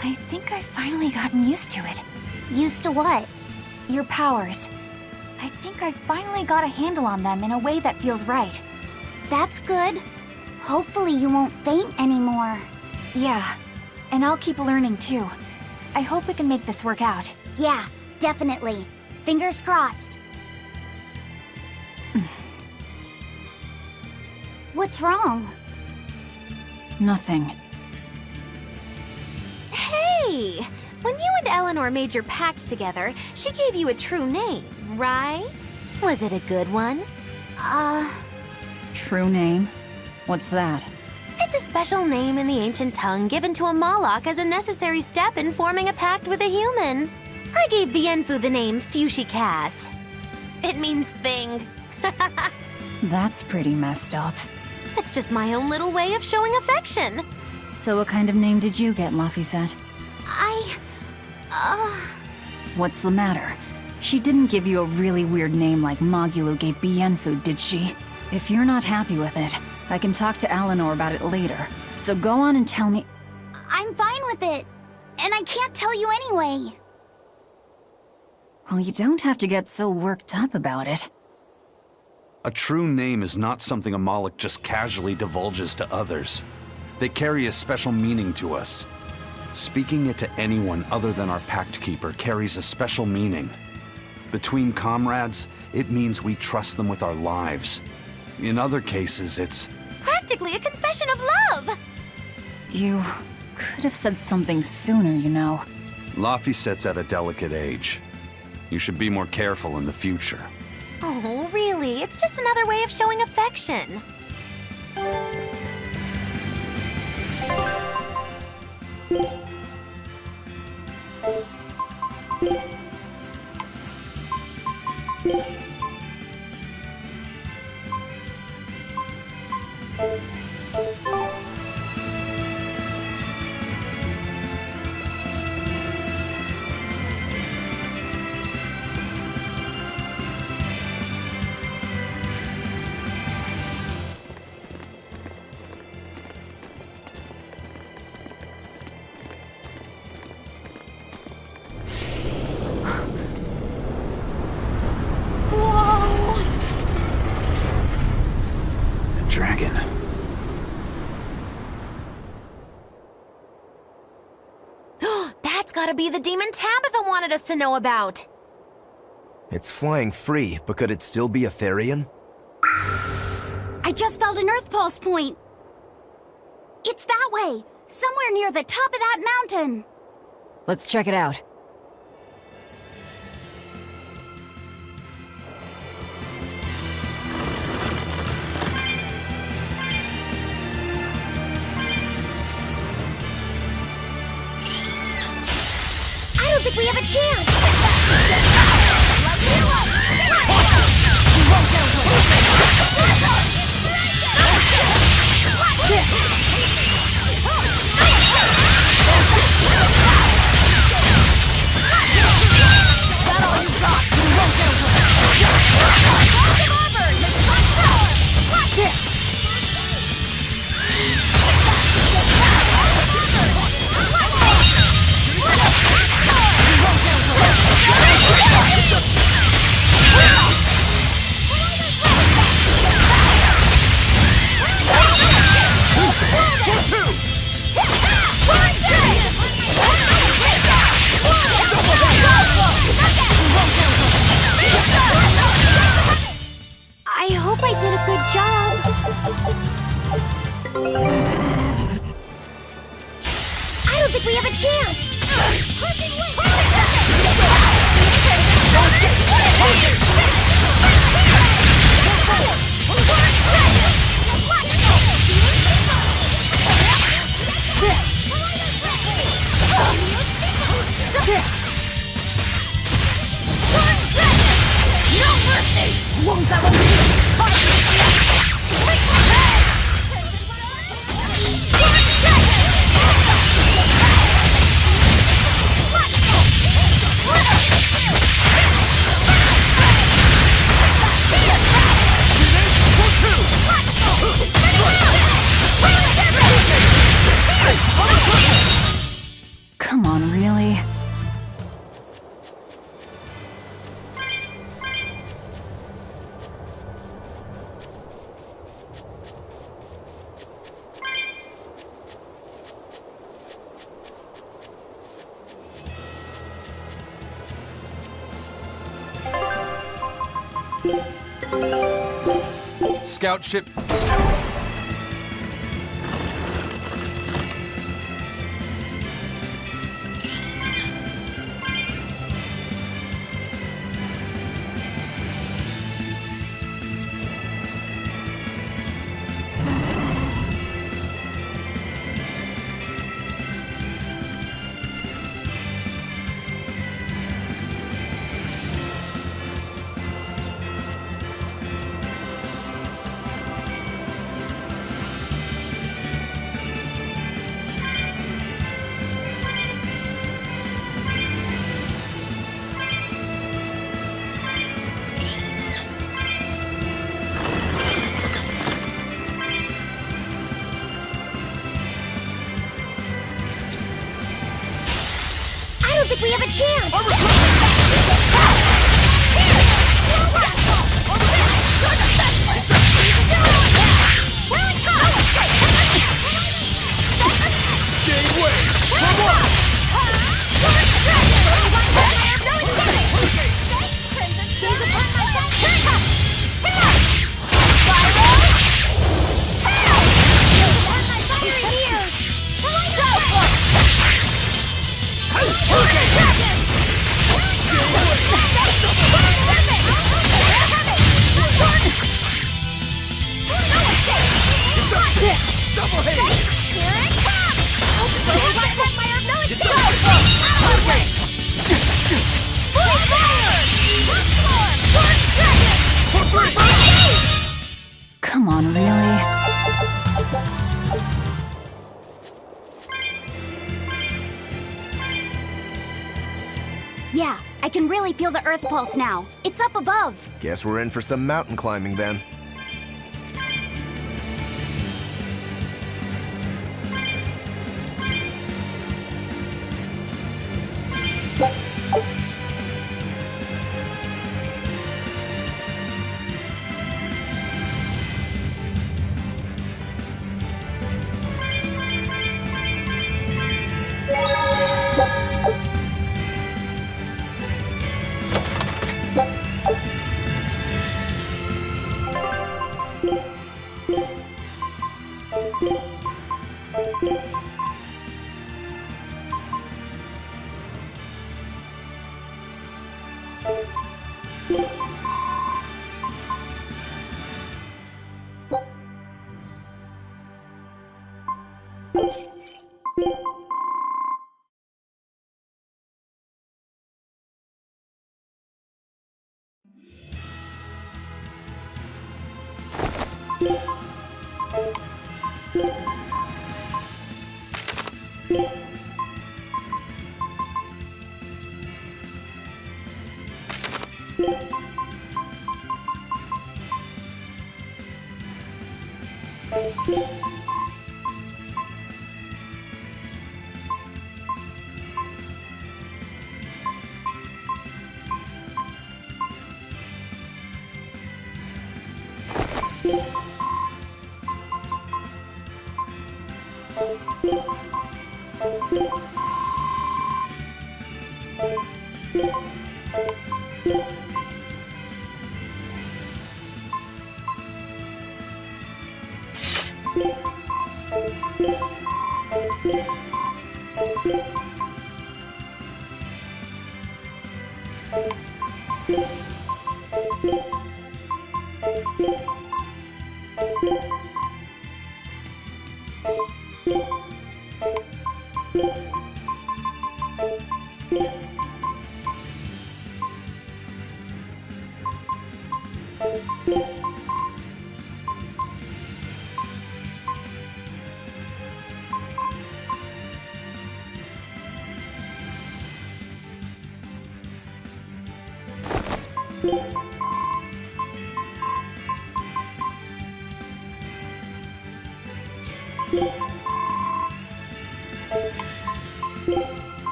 [SPEAKER 7] I think I've finally gotten used to it.
[SPEAKER 5] Used to what?
[SPEAKER 7] Your powers. I think I've finally got a handle on them in a way that feels right.
[SPEAKER 5] That's good. Hopefully you won't faint anymore.
[SPEAKER 7] Yeah, and I'll keep learning too. I hope we can make this work out.
[SPEAKER 5] Yeah, definitely. Fingers crossed. What's wrong?
[SPEAKER 8] Nothing.
[SPEAKER 6] Hey! When you and Eleanor made your pact together, she gave you a true name, right? Was it a good one?
[SPEAKER 8] True name? What's that?
[SPEAKER 6] It's a special name in the ancient tongue given to a Moloch as a necessary step in forming a pact with a human. I gave Bienfu the name Fushicas. It means thing.
[SPEAKER 8] That's pretty messed up.
[SPEAKER 6] It's just my own little way of showing affection.
[SPEAKER 8] So what kind of name did you get, Laphicet? What's the matter? She didn't give you a really weird name like Magulu gave Bienfu, did she? If you're not happy with it, I can talk to Eleanor about it later. So go on and tell me...
[SPEAKER 5] I'm fine with it. And I can't tell you anyway.
[SPEAKER 8] Well, you don't have to get so worked up about it.
[SPEAKER 3] A true name is not something a Moloch just casually divulges to others. They carry a special meaning to us. Speaking it to anyone other than our Pact Keeper carries a special meaning. Between comrades, it means we trust them with our lives. In other cases, it's...
[SPEAKER 6] Practically a confession of love!
[SPEAKER 8] You could have said something sooner, you know.
[SPEAKER 3] Laphicet's at a delicate age. You should be more careful in the future.
[SPEAKER 6] Oh, really? It's just another way of showing affection.
[SPEAKER 3] Dragon.
[SPEAKER 6] That's gotta be the demon Tabitha wanted us to know about.
[SPEAKER 4] It's flying free, but could it still be a Therian?
[SPEAKER 5] I just felt an Earth Pulse point. It's that way, somewhere near the top of that mountain.
[SPEAKER 8] Let's check it out.
[SPEAKER 5] I don't think we have a chance. I did a good job. I don't think we have a chance. No mercy!
[SPEAKER 8] Come on, really?
[SPEAKER 3] Scout ship.
[SPEAKER 5] I don't think we have a chance.
[SPEAKER 8] Come on, really?
[SPEAKER 5] Yeah, I can really feel the Earth pulse now. It's up above.
[SPEAKER 4] Guess we're in for some mountain climbing then.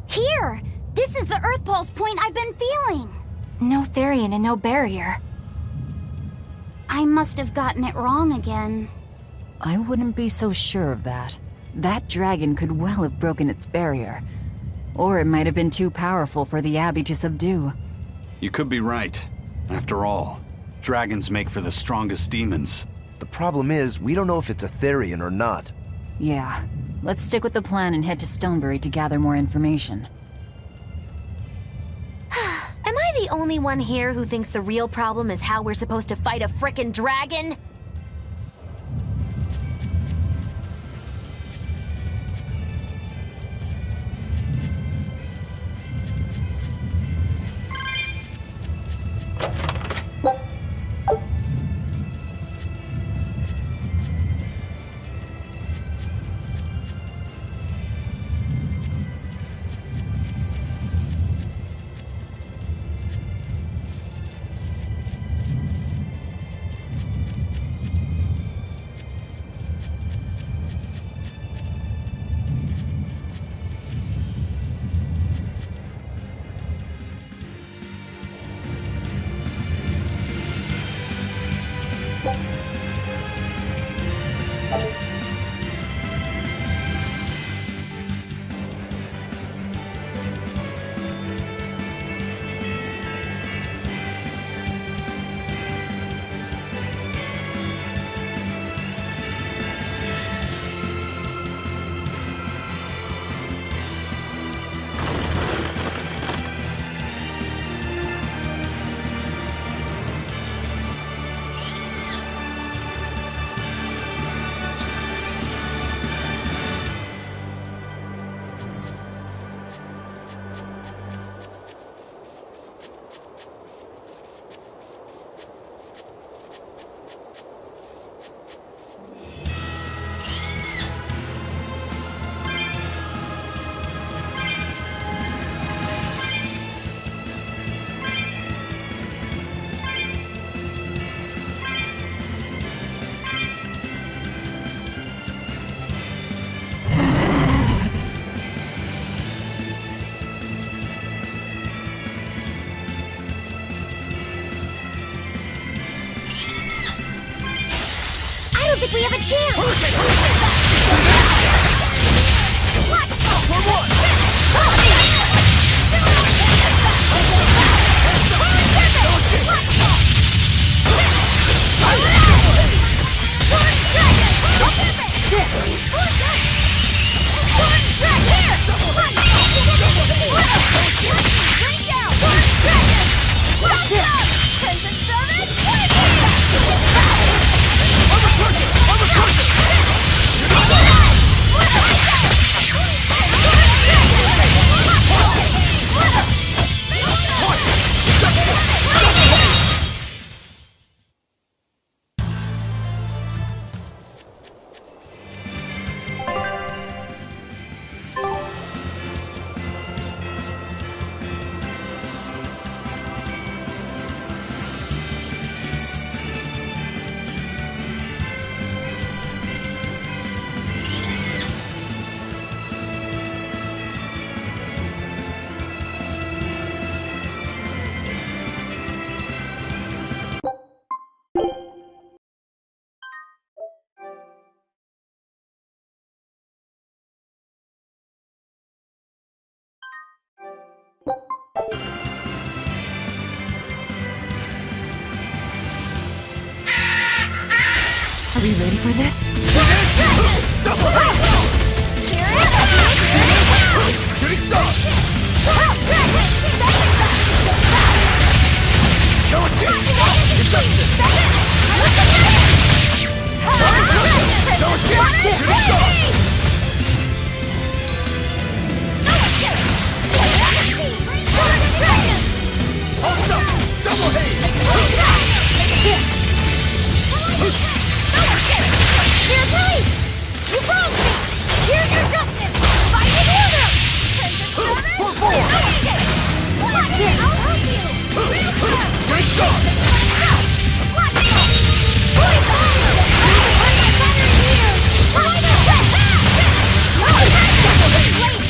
[SPEAKER 5] Here! This is the Earth Pulse point I've been feeling!
[SPEAKER 7] No Therian and no barrier.
[SPEAKER 5] I must have gotten it wrong again.
[SPEAKER 8] I wouldn't be so sure of that. That dragon could well have broken its barrier. Or it might have been too powerful for the Abbey to subdue.
[SPEAKER 3] You could be right. After all, dragons make for the strongest demons.
[SPEAKER 4] The problem is, we don't know if it's a Therian or not.
[SPEAKER 8] Yeah. Let's stick with the plan and head to Stonebury to gather more information.
[SPEAKER 6] Am I the only one here who thinks the real problem is how we're supposed to fight a frickin' dragon? Are we ready for this?
[SPEAKER 2] Shooting star! No escape! Deception! No escape! Shooting star! Hold up! Double haze!
[SPEAKER 5] Here, please! You broke me! Here's your justice! Fight it order!
[SPEAKER 2] Pull forward!
[SPEAKER 5] Watch it! I'll help you!
[SPEAKER 2] Great star!
[SPEAKER 5] Watch it! Boys, over!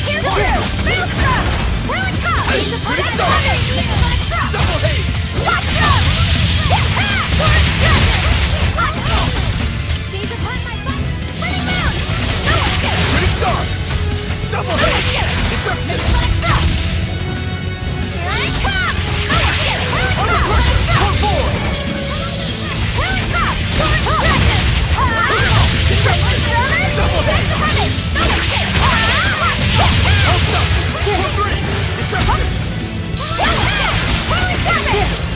[SPEAKER 5] Here's the through! Maelstrom! We're on top!
[SPEAKER 2] Great star! Double haze!
[SPEAKER 5] Watch out! These upon my butt! Let it down!
[SPEAKER 2] Great star! Double haze! Deception!
[SPEAKER 5] Here I come!
[SPEAKER 2] Under pressure! Pull forward! Double haze! Hold up! Pull three! Deception! Double haze!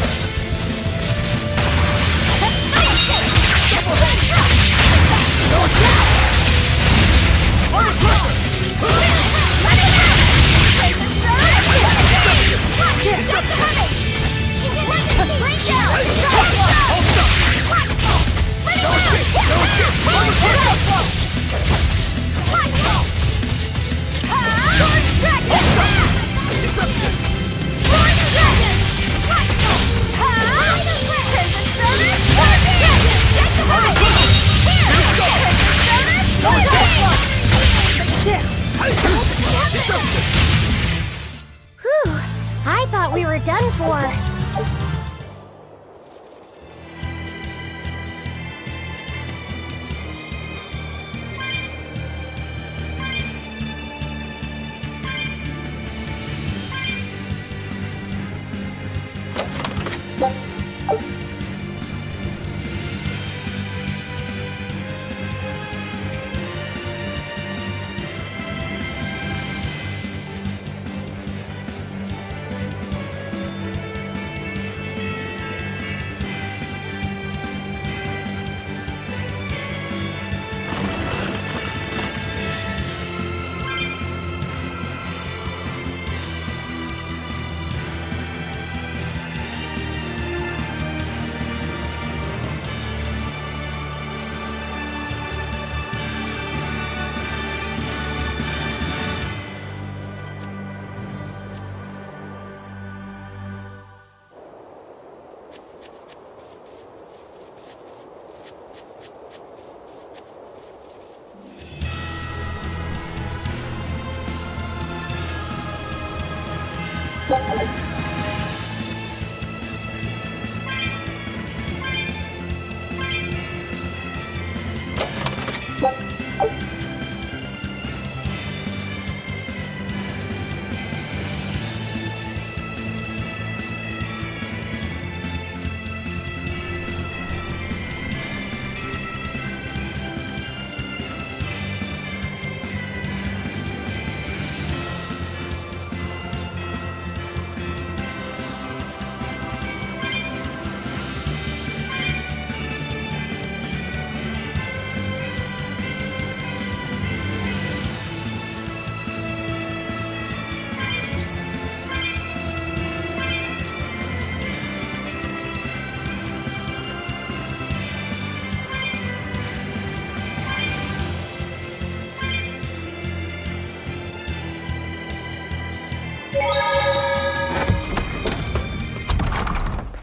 [SPEAKER 2] No escape! Under pressure!
[SPEAKER 5] Whew! I thought we were done for.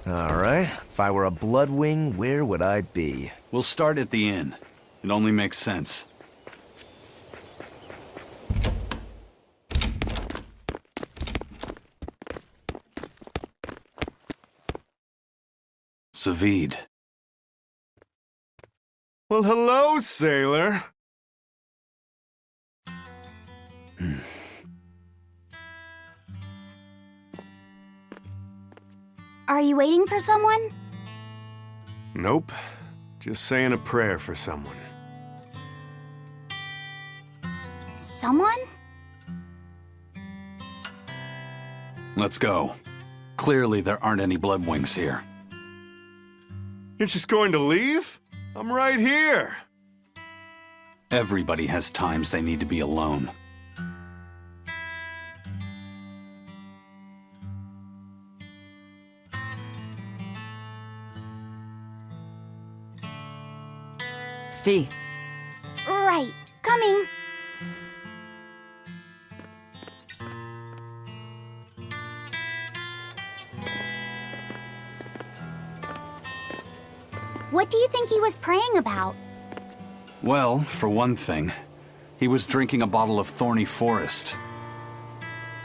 [SPEAKER 4] All right. If I were a Bloodwing, where would I be?
[SPEAKER 3] We'll start at the inn. It only makes sense. Savid.
[SPEAKER 1] Well, hello, sailor.
[SPEAKER 5] Are you waiting for someone?
[SPEAKER 1] Nope.
[SPEAKER 12] Just saying a prayer for someone.
[SPEAKER 5] Someone?
[SPEAKER 3] Let's go. Clearly, there aren't any Bloodwings here.
[SPEAKER 12] You're just going to leave? I'm right here.
[SPEAKER 3] Everybody has times they need to be alone.
[SPEAKER 8] Fee,
[SPEAKER 5] Right. Coming. What do you think he was praying about?
[SPEAKER 3] Well, for one thing, he was drinking a bottle of Thorny Forest.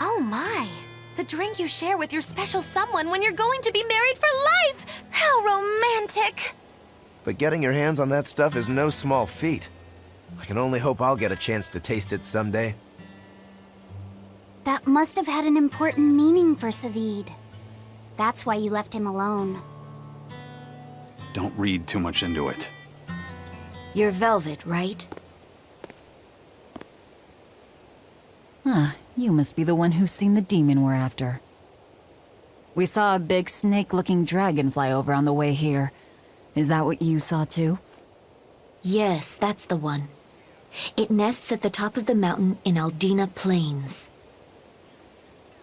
[SPEAKER 6] Oh my! The drink you share with your special someone when you're going to be married for life! How romantic!
[SPEAKER 4] But getting your hands on that stuff is no small feat. I can only hope I'll get a chance to taste it someday.
[SPEAKER 5] That must have had an important meaning for Savid. That's why you left him alone.
[SPEAKER 3] Don't read too much into it.
[SPEAKER 6] You're Velvet, right?
[SPEAKER 8] you must be the one who's seen the demon we're after. We saw a big snake-looking dragon fly over on the way here. Is that what you saw too?
[SPEAKER 13] Yes, that's the one. It nests at the top of the mountain in Aldina Plains.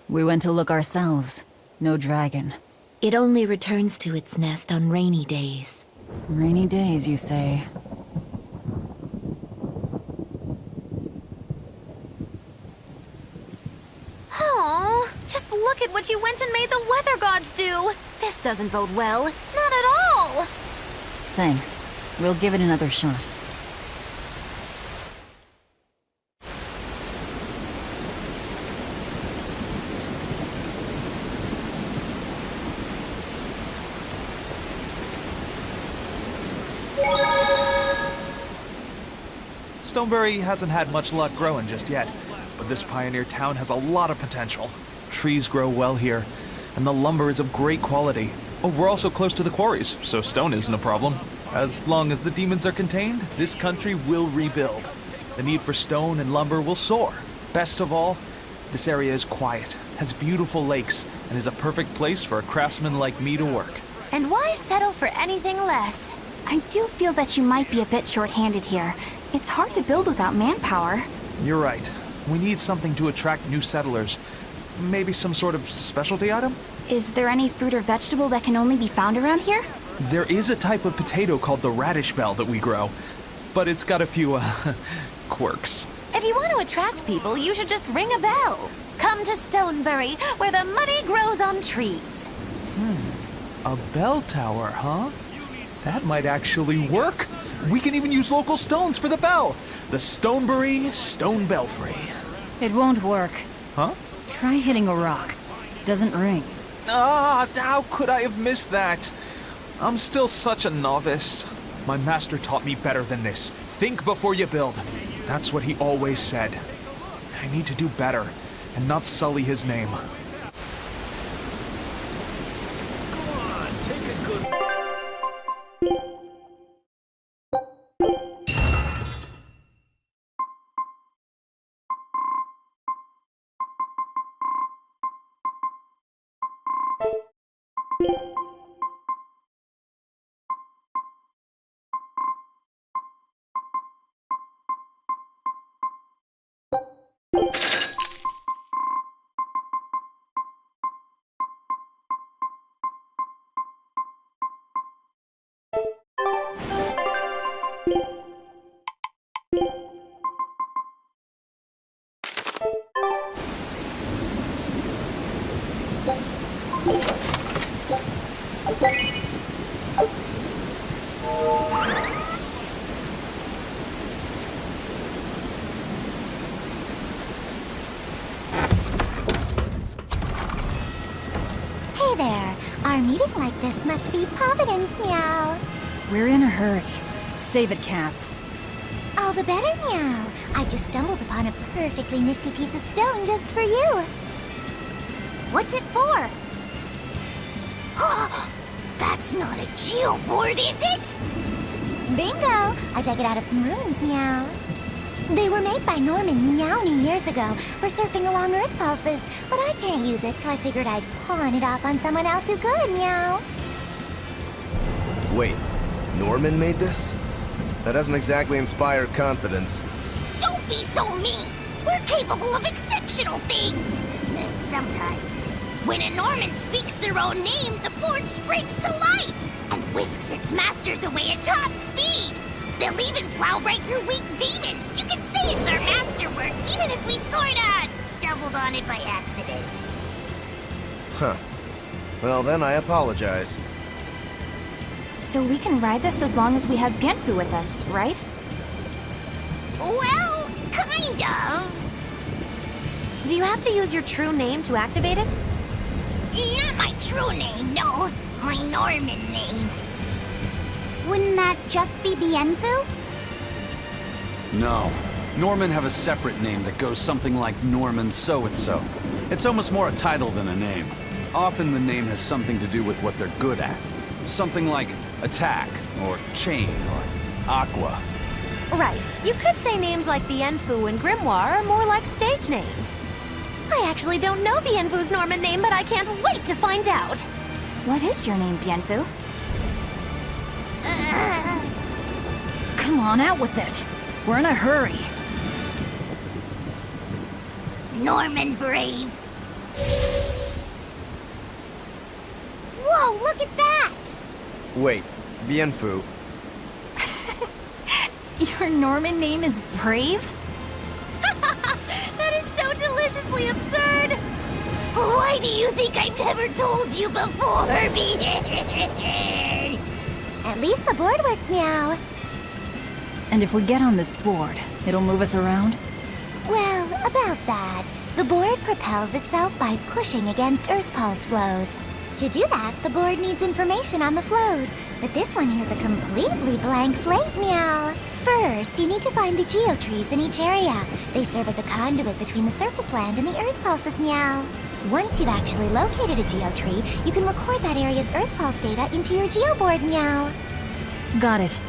[SPEAKER 8] We went to look ourselves. No dragon.
[SPEAKER 13] It only returns to its nest on rainy days.
[SPEAKER 8] Rainy days, you say?
[SPEAKER 6] Oh, just look at what you went and made the weather gods do! This doesn't bode well. Not at all!
[SPEAKER 8] Thanks. We'll give it another shot.
[SPEAKER 14] Stoneberry hasn't had much luck growing just yet, but this pioneer town has a lot of potential. Trees grow well here, and the lumber is of great quality. Oh, we're also close to the quarries, so stone isn't a problem. As long as the demons are contained, this country will rebuild. The need for stone and lumber will soar. Best of all, this area is quiet, has beautiful lakes, and is a perfect place for a craftsman like me to work.
[SPEAKER 6] And why settle for anything less?
[SPEAKER 7] I do feel that you might be a bit short-handed here. It's hard to build without manpower.
[SPEAKER 14] You're right. We need something to attract new settlers. Maybe some sort of specialty item?
[SPEAKER 7] Is there any fruit or vegetable that can only be found around here?
[SPEAKER 14] There is a type of potato called the radish bell that we grow, but it's got a few, quirks.
[SPEAKER 6] If you want to attract people, you should just ring a bell. Come to Stoneberry, where the money grows on trees.
[SPEAKER 14] A bell tower, huh? That might actually work. We can even use local stones for the bell. The Stoneberry Stone Belfry.
[SPEAKER 8] It won't work.
[SPEAKER 14] Huh?
[SPEAKER 8] Try hitting a rock. Doesn't ring.
[SPEAKER 14] Ah, how could I have missed that? I'm still such a novice. My master taught me better than this. Think before you build. That's what he always said. I need to do better and not sully his name.
[SPEAKER 5] Hey there. Our meeting like this must be Providence, meow.
[SPEAKER 8] We're in a hurry. Save it, cats.
[SPEAKER 5] All the better, meow. I've just stumbled upon a perfectly nifty piece of stone just for you. What's it for? That's not a geoboard, is it? Bingo! I dug it out of some ruins, meow. They were made by Norman Meowny years ago for surfing along Earth pulses, but I can't use it, so I figured I'd pawn it off on someone else who could, meow.
[SPEAKER 4] Wait, Norman made this? That doesn't exactly inspire confidence.
[SPEAKER 5] Don't be so mean! We're capable of exceptional things! Sometimes. When a Norman speaks their own name, the board springs to life and whisks its masters away at top speed. They'll even plow right through weak demons. You can say it's our masterwork, even if we sorta stumbled on it by accident.
[SPEAKER 4] Huh. Well, then I apologize.
[SPEAKER 7] So we can ride this as long as we have Bienfu with us, right?
[SPEAKER 5] Well, kind of.
[SPEAKER 6] Do you have to use your true name to activate it?
[SPEAKER 5] Not my true name, no. My Norman name. Wouldn't that just be Bienfu?
[SPEAKER 3] No. Norman have a separate name that goes something like Norman so-and-so. It's almost more a title than a name. Often the name has something to do with what they're good at. Something like attack, or chain, or aqua.
[SPEAKER 6] Right. You could say names like Bienfu and Grimoire are more like stage names. I actually don't know Bienfu's Norman name, but I can't wait to find out.
[SPEAKER 7] What is your name, Bienfu? Come on, out with it. We're in a hurry.
[SPEAKER 5] Norman Brave. Whoa, look at that!
[SPEAKER 4] Wait, Bienfu.
[SPEAKER 7] Your Norman name is Brave?
[SPEAKER 5] That is so deliciously absurd! Why do you think I've never told you before, At least the board works, meow.
[SPEAKER 8] And if we get on this board, it'll move us around?
[SPEAKER 5] Well, about that. The board propels itself by pushing against Earth pulse flows. To do that, the board needs information on the flows, but this one here's a completely blank slate, meow. First, you need to find the geotrees in each area. They serve as a conduit between the surface land and the Earth pulses, meow. Once you've actually located a geotree, you can record that area's Earth pulse data into your geoboard, meow.
[SPEAKER 8] Got it.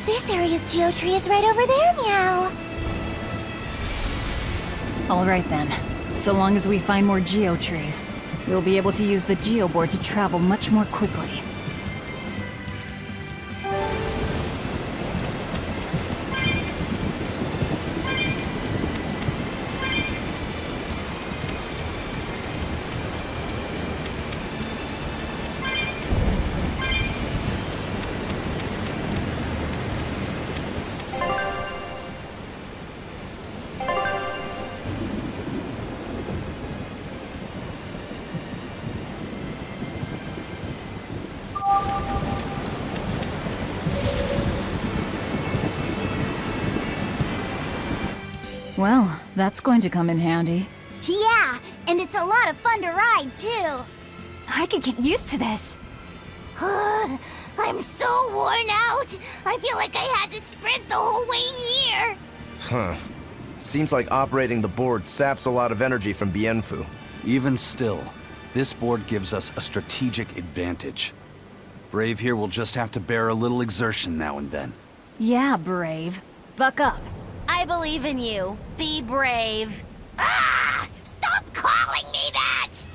[SPEAKER 5] This area's geotree is right over there, meow.
[SPEAKER 8] All right then. So long as we find more geotrees, we'll be able to use the geoboard to travel much more quickly. Well, that's going to come in handy.
[SPEAKER 5] Yeah, and it's a lot of fun to ride, too.
[SPEAKER 7] I could get used to this.
[SPEAKER 5] I'm so worn out. I feel like I had to sprint the whole way here.
[SPEAKER 4] Huh. Seems like operating the board saps a lot of energy from Bienfu.
[SPEAKER 3] Even still, this board gives us a strategic advantage. Brave here will just have to bear a little exertion now and then.
[SPEAKER 8] Yeah, Brave. Buck up.
[SPEAKER 6] I believe in you. Be brave.
[SPEAKER 5] Ah! Stop calling me that!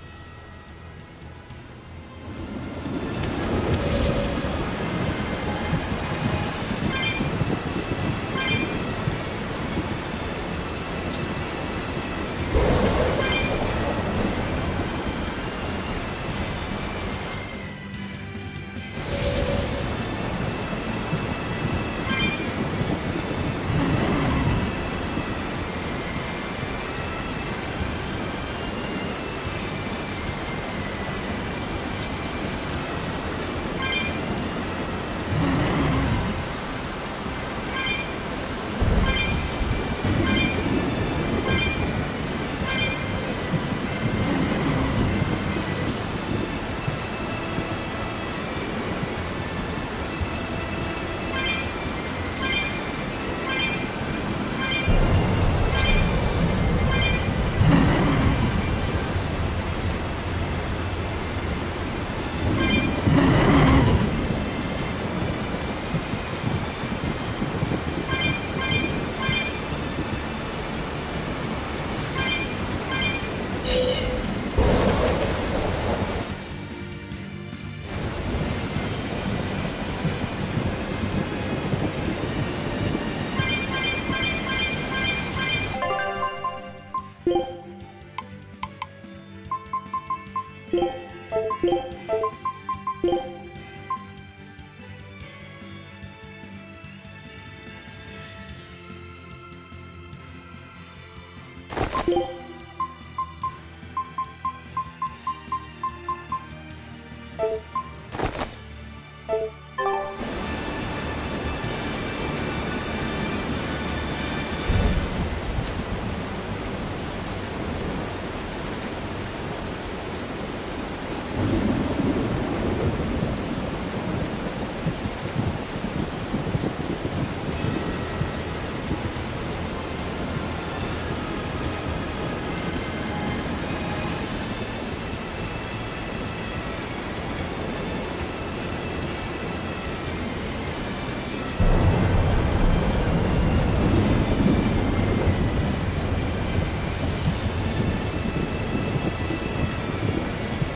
[SPEAKER 1] go.